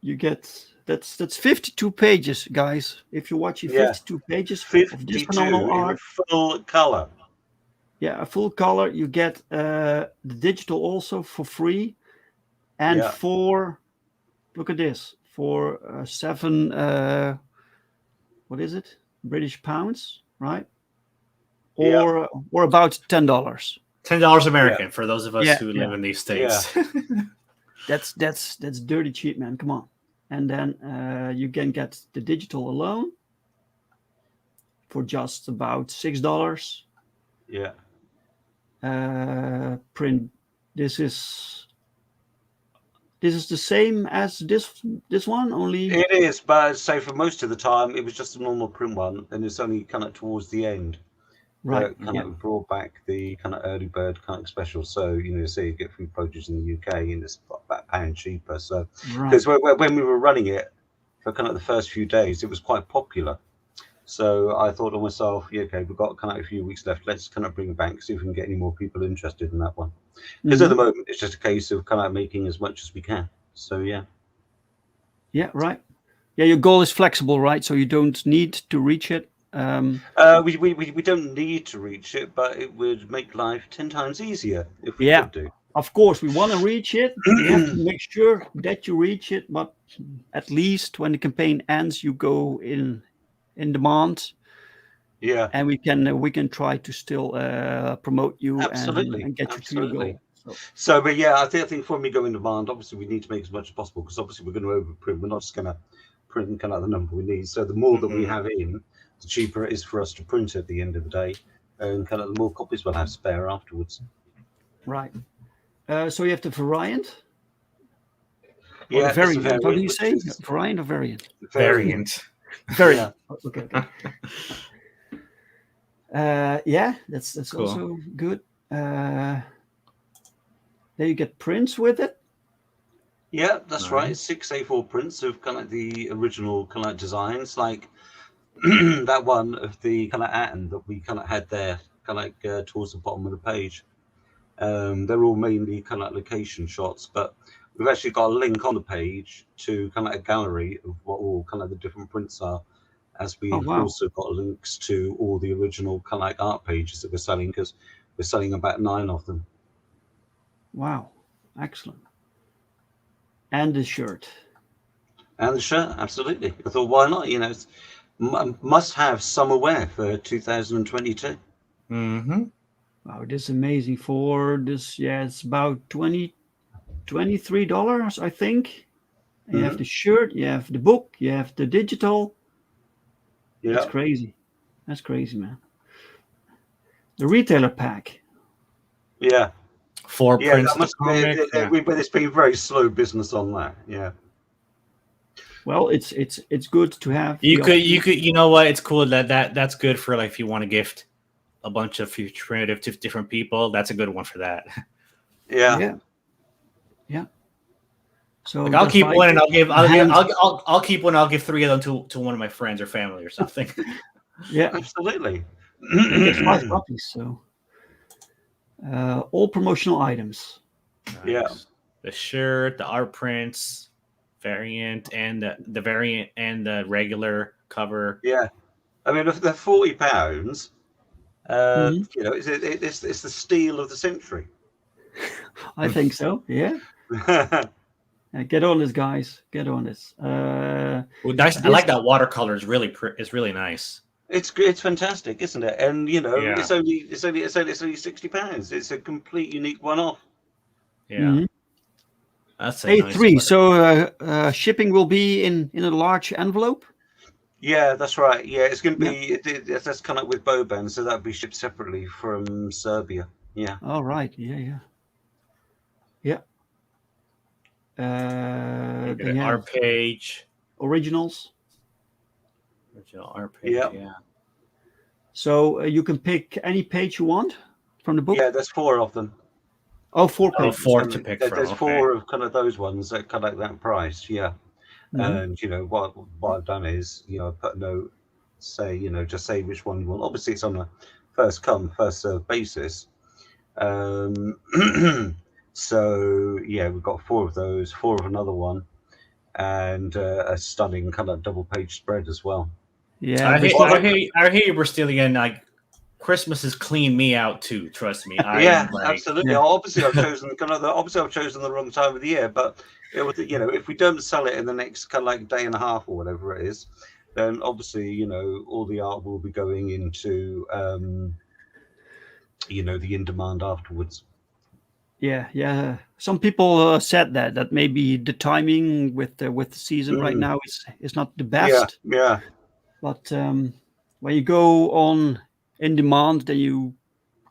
you get that's 52 pages, guys. If you're watching 52 pages of this phenomenal art, full color. Yeah, a full color. You get the digital also for free, and look at this, for 7 what is it, British pounds, right? Or about $10. $10 American for those of us who live in these states. That's dirty cheap, man. Come on. And then you can get the digital alone for just about $6. Yeah. Print. This is the same as this one, only it is, but I'd say for most of the time it was just a normal print one, and it's only kind of towards the end. Right. Kind of brought back the kind of early bird kind of special. So, say you get free produce in the UK and it's about £1 cheaper. So, because when we were running it for kind of the first few days, it was quite popular. So I thought to myself, we've got kind of a few weeks left. Let's kind of bring it back, see if we can get any more people interested in that one. Because at the moment, it's just a case of kind of making as much as we can. So, yeah. Yeah, right. Yeah, your goal is flexible, right? So you don't need to reach it. We don't need to reach it, but it would make life 10 times easier if we could do. Of course, we want to reach it. We have to make sure that you reach it, but at least when the campaign ends, you go in demand. Yeah, and we can try to still promote you and get you to your goal. So, but yeah, I think for me going demand, obviously we need to make as much as possible because obviously we're going to overprint. We're not just going to print kind of the number we need. So the more that we have in, the cheaper it is for us to print at the end of the day, and kind of the more copies we'll have spare afterwards. Right. So you have the variant. Yeah, variant. How do you say variant or variant? Variant. Variant. Okay. That's cool. Also good. There you get prints with it. Yeah, that's right. 6 A4 prints of kind of the original kind of designs, like that one of the kind of atom that we kind of had there, kind of like towards the bottom of the page. They're all mainly kind of location shots, but we've actually got a link on the page to kind of a gallery of what all kind of the different prints are, as we've also got links to all the original kind of like art pages that we're selling, because we're selling about 9 of them. Wow, excellent. And the shirt. And the shirt, absolutely. I thought, why not? It's must have summer wear for 2022. Wow, this is amazing. For this, it's about $23, I think. You have the shirt, you have the book, you have the digital. Yeah, that's crazy. That's crazy, man. The retailer pack. Yeah. 4 prints. But it's been very slow business on that. Yeah. Well, it's good to have. You could you know what? It's cool that's good for like if you want to gift a bunch of creative to different people. That's a good one for that. Yeah. So Like, I'll just keep like one, and I'll hand- keep one. I'll give 3 of them to one of my friends or family or something. Yeah, Absolutely. you get 5 copies. So all promotional items. Yeah. Nice. The shirt, the art prints, variant, and the variant and the regular cover. Yeah. I mean, if they're £40, Mhm. you know, it's the steal of the century. I think so. Yeah. Get on this, guys. Get on this. Well, nice. I This like that watercolor. Is really nice. It's fantastic, isn't it? And you know, Yeah. it's only £60. It's a complete unique one-off. Yeah. Mhm. That's a nice A3. water. So shipping will be in a large envelope. Yeah, that's right. Yeah, it's going to Yeah. be that's kind of with Boban, so that'll be shipped separately from Serbia. Yeah. All right. Yeah. Look at They it. have Art page. originals. Original art page. Yeah. Yeah. So you can pick any page you want from the book. Yeah, there's 4 of them. Oh, 4 Oh, pages. 4 to pick from. There's Okay. 4 of kind of those ones that kind of like that price. Yeah. Mhm. And you know what I've done is, you know, I put a note, say, you know, just say which one you want. Obviously, it's on a first come first served basis. So yeah, we've got 4 of those, 4 of another one, and a stunning kind of double page spread as well. Yeah. I Bristol- hear you, Bristolian. And like, Christmas has cleaned me out too. Trust me. Yeah, Like, absolutely. Yeah. Obviously, I've chosen the wrong time of the year, but it would, you know, if we don't sell it in the next kind of like day and a half or whatever it is, then obviously, you know, all the art will be going into, you know, the in demand afterwards. Yeah. Some people said that maybe the timing with the season right now is not the best. Yeah. But when you go on in demand, then you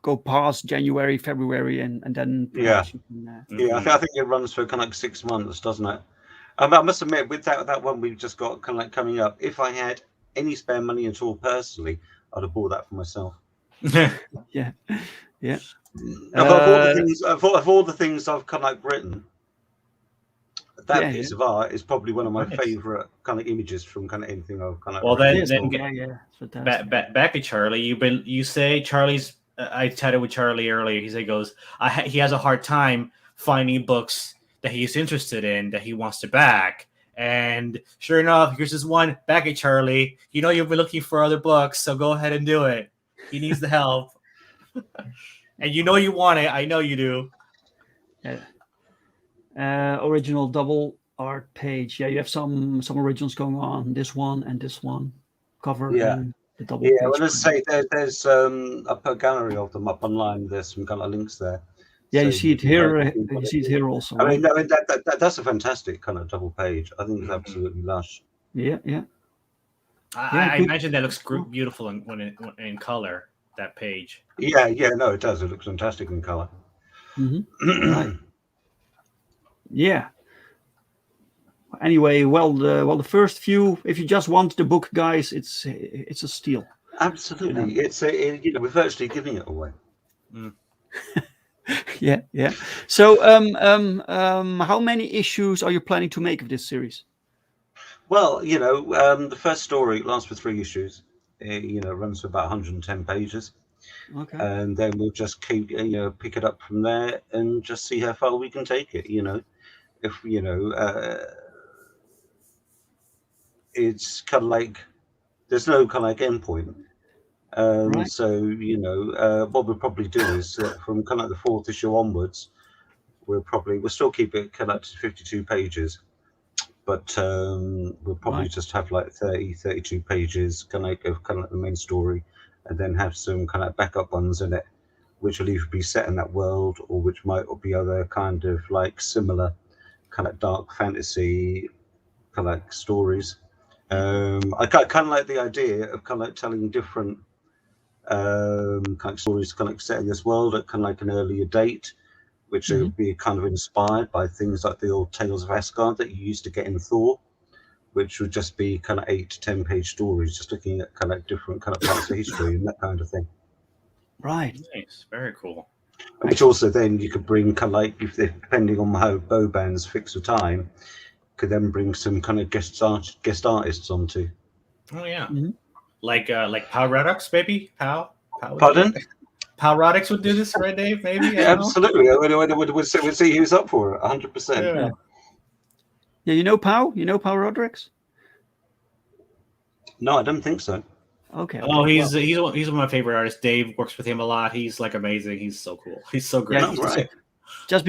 go past January, February, and then perhaps you can. Yeah, I think it runs for kind of like 6 months, doesn't it? I must admit, with that one we've just got kind of like coming up, if I had any spare money at all personally, I'd have bought that for myself. Yeah. Of all the things I've kind of like written, that piece of art is probably one of my favorite kind of images from kind of anything I've kind of. Well, written. Back to Charlie. You say Charlie's. I chatted with Charlie earlier. He goes, he has a hard time finding books that he's interested in that he wants to back. And sure enough, here's this one. Back at Charlie. You know you've been looking for other books, so go ahead and do it. He needs the help. And you know you want it. I know you do. Yeah. Original double art page. Yeah, you have some originals going on. This one and this one cover. Yeah. And the double Yeah, page. well, let's say there's I put a gallery of them up online. There's some kind of links there. Yeah, So you see it here. You see it here also. I mean, that's a fantastic kind of double page. I think it's absolutely lush. Yeah. I imagine that looks beautiful in color. That page. Yeah, no, it does. It looks fantastic in color. Mm-hmm. Right. Yeah. Anyway, the first few, if you just want the book, guys, it's a steal. Absolutely, you know, we're virtually giving it away. Yeah. So, how many issues are you planning to make of this series? Well, you know, the first story lasts for 3 issues. You know, runs for about 110 pages. Okay. And then we'll just keep, you know, pick it up from there and just see how far we can take it. You know, if you know, it's kind of like there's no kind of like end point. Right. So you know, what we'll probably do is from kind of like the 4th issue onwards, we'll still keep it kind of to 52 pages, but we'll probably just have like 32 pages kind of like the main story, and then have some kind of backup ones in it, which will either be set in that world or which might be other kind of like similar kind of dark fantasy kind of like stories. I kind of like the idea of kind of like telling different kind of stories kind of set in this world at kind of like an earlier date, which would be kind of inspired by things like the old Tales of Asgard that you used to get in Thor, which would just be kind of 8 to 10 page stories, just looking at kind of different kind of parts of history and that kind of thing. Right. Nice. Very cool. Which also then you could bring kind of like, if they're depending on how bow bands fix the time, could then bring some kind of guest artists onto. Oh yeah, Mhm. like Pow Redux, maybe Pow. Pardon? Pow Redux would do this, right, Dave? Maybe. Yeah, absolutely. We'd see who's up for it. 100%. Yeah. Yeah, you know Pau? You know Pau Rodriguez? No, I don't think so. Okay. Oh, he's one of my favorite artists. Dave works with him a lot. He's like amazing. He's so cool. He's so great. Yeah, Oh, right. just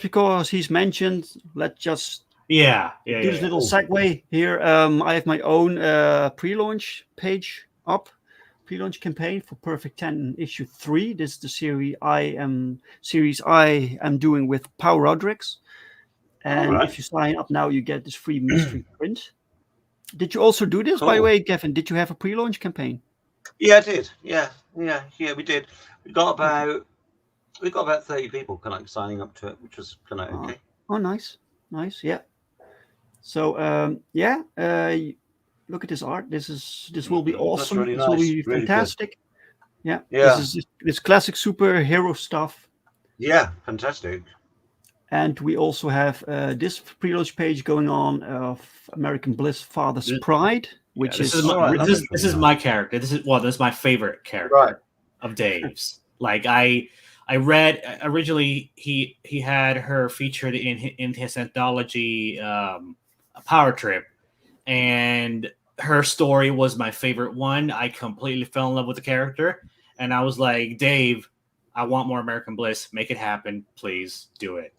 because he's mentioned, let's just do this little segue here. I have my own pre-launch page up, pre-launch campaign for Perfect 10 issue 3. This is the series I am doing with Pau Rodriguez. And right. if you sign up now, you get this free mystery print. Did you also do this, by the way, Kevin? Did you have a pre-launch campaign? Yeah, I did. Yeah, we did. We got about 30 people kind of signing up to it, which was kind of okay. Oh, nice, yeah. So look at this art. This will be awesome. Really this will be really fantastic. Good. Yeah. This classic superhero stuff. Yeah, fantastic. And we also have this pre-launch page going on of American Bliss Father's Pride, which this is my character. This is my favorite character of Dave's. Like I read originally he had her featured in his anthology Power Trip, and her story was my favorite one. I completely fell in love with the character, and I was like, Dave, I want more American Bliss. Make it happen, please. Do it.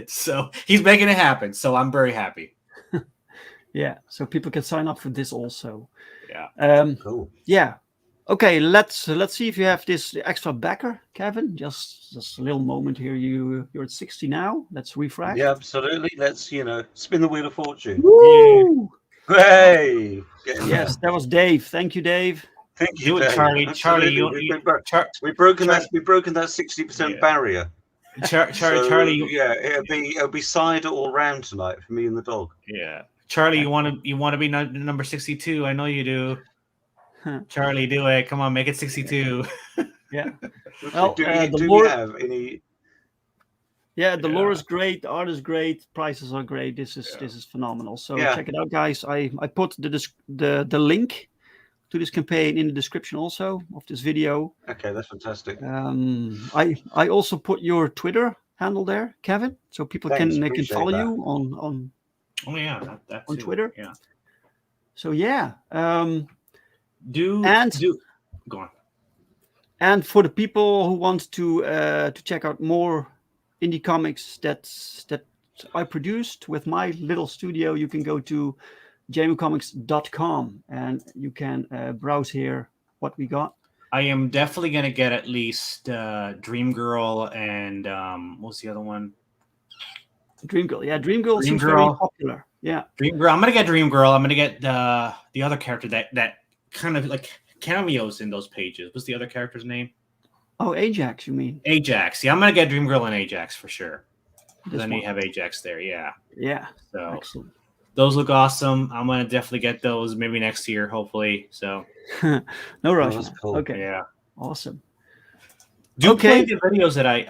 So he's making it happen. So I'm very happy. Yeah. So people can sign up for this also. Yeah. Cool. Yeah. Okay. Let's see if you have this extra backer, Kevin. Just a little moment here. You're at 60 now. Let's refresh. Yeah, absolutely. Let's spin the wheel of fortune. Woo! Hey. Yes, that was Dave. Thank you, Dave. Thank you, Dave. Charlie. We've broken that 60% barrier. Charlie, it'll be cider all round tonight for me and the dog. Yeah, Charlie, you want to be number 62? I know you do. Charlie, do it! Come on, make it 62. Yeah. Well, do we have any? Yeah, the lore is great. The art is great. Prices are great. This is phenomenal. So check it out, guys. I put the link to this campaign in the description also of this video. Okay, that's fantastic. I also put your Twitter handle there, Kevin, so people can follow you on. Oh yeah, that on Twitter. Yeah. So yeah. Go on. And for the people who want to check out more indie comics that I produced with my little studio, you can go to jmucomics.com and you can browse here what we got. I am definitely going to get at least Dream Girl and what's the other one? Dream Girl. Yeah, Dream Girl seems very popular. Yeah. Dream Girl. I'm going to get Dream Girl. I'm going to get the other character that kind of like cameos in those pages. What's the other character's name? Oh, Ajax, you mean? Ajax. Yeah, I'm going to get Dream Girl and Ajax for sure. Then you have Ajax there. Yeah. Yeah. So excellent. Those look awesome. I'm going to definitely get those maybe next year, hopefully. So no rush. Cool. Okay. Yeah. Awesome. Play the videos that I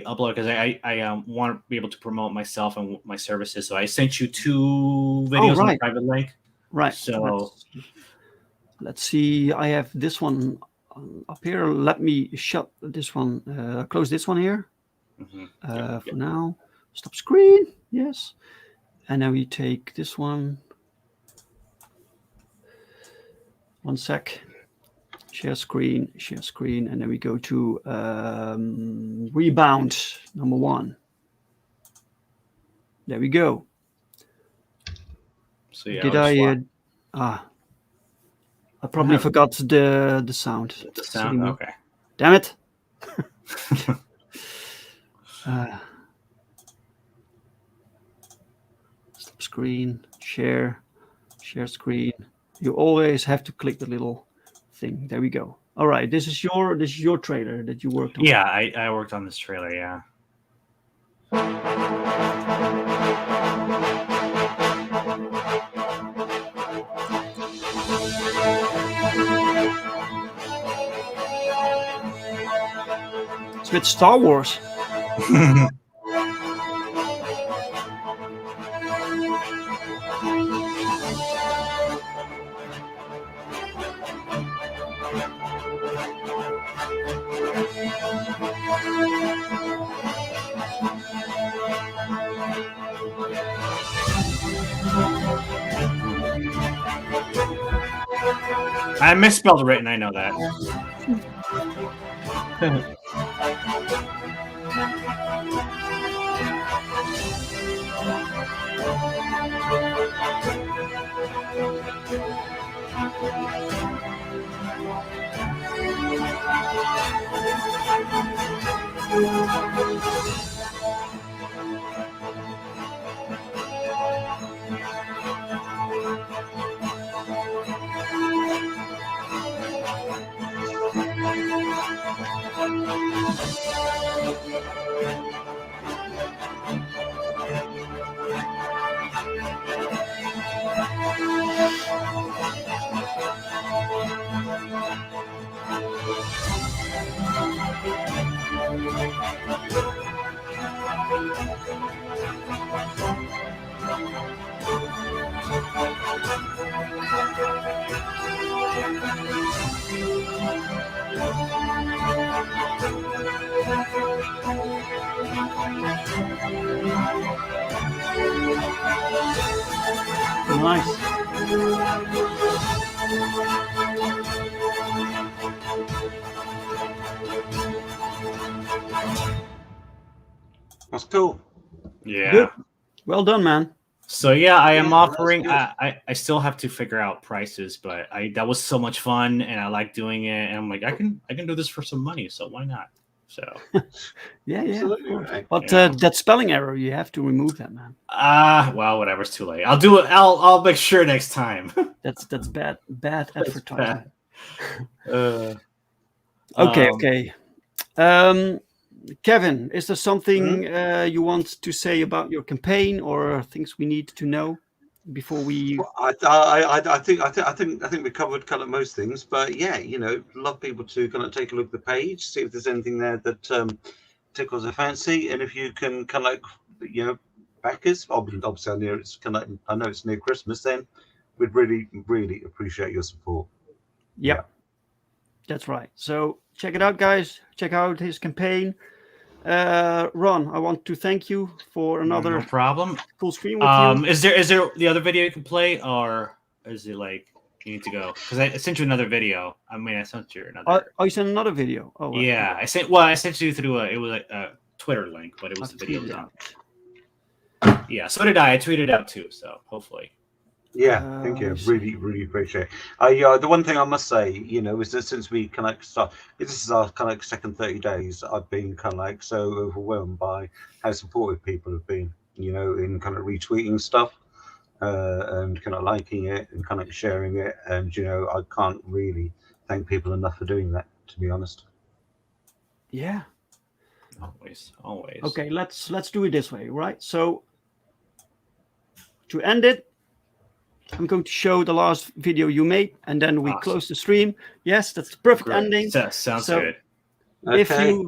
upload because I want to be able to promote myself and my services. So I sent you 2 videos on the private link. Right. So let's see. I have this one up here. Let me shut this one. Close this one here. For now. Stop screen. Yes. And then we take this one. One sec. Share screen, and then we go to Rebound number 1. There we go. So yeah, did I probably forgot the sound. The sound, okay. Damn it. Stop screen, share screen. You always have to click the little thing. There we go. All right, this is your trailer that you worked on. Yeah, I worked on this trailer. Yeah. It's with Star Wars. I misspelled written. I know that. Nice. That's cool. Yeah. Good. Well done, man. So yeah, I am Yeah, offering. that's I still have to figure out prices, but that was so much fun, and I like doing it. And I'm like, I can do this for some money, so why not? So Yeah, Absolutely of course. right. But Yeah. that spelling error, you have to remove that, man. well, whatever. It's too late. I'll do it. I'll make sure next time. That's bad That's advertising. bad. Okay. Kevin, is there something you want to say about your campaign or things we need to know before we? Well, I think we covered kind of most things, but yeah, love people to kind of take a look at the page, see if there's anything there that tickles their fancy, and if you can kind of back us. Obviously, I know it's near Christmas. Then we'd really appreciate your support. Yeah, that's right. So check it out, guys. Check out his campaign. Ron, I want to thank you for another No problem. full screen with you. Is there the other video you can play, or is it like you need to go? Because I sent you another video. I mean, I sent you another. Oh, you sent another video. Oh, Yeah, I sent you through it was a Twitter link, but it was I the video. tweeted out. Yeah, so did I. I tweeted out too, so hopefully. Yeah, thank you. Really appreciate it. The one thing I must say, is that since we kind of start, this is our kind of second 30 days, I've been kind of like so overwhelmed by how supportive people have been, in kind of retweeting stuff and kind of liking it and kind of sharing it. And, I can't really thank people enough for doing that, to be honest. Yeah. Always. Okay, let's do it this way, right? So to end it, I'm going to show the last video you made, and then we close the stream. Yes, that's the perfect ending. Sounds good. Okay.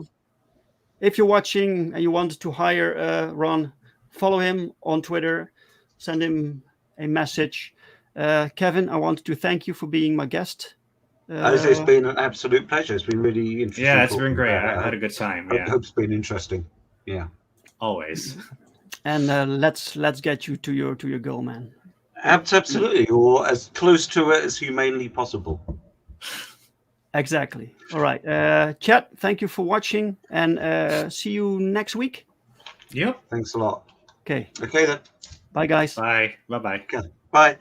If you're watching and you want to hire Ron, follow him on Twitter, send him a message. Kevin, I want to thank you for being my guest. It's been an absolute pleasure. It's been really interesting. Yeah, it's been great. I had a good time. I hope it's been interesting. Yeah. Always. And let's get you to your goal, man. Absolutely, or as close to it as humanly possible. Exactly. All right. Chat, thank you for watching, and see you next week. Yep. Thanks a lot. Okay. Okay then. Bye, guys. Bye. Bye-bye. Okay. Bye.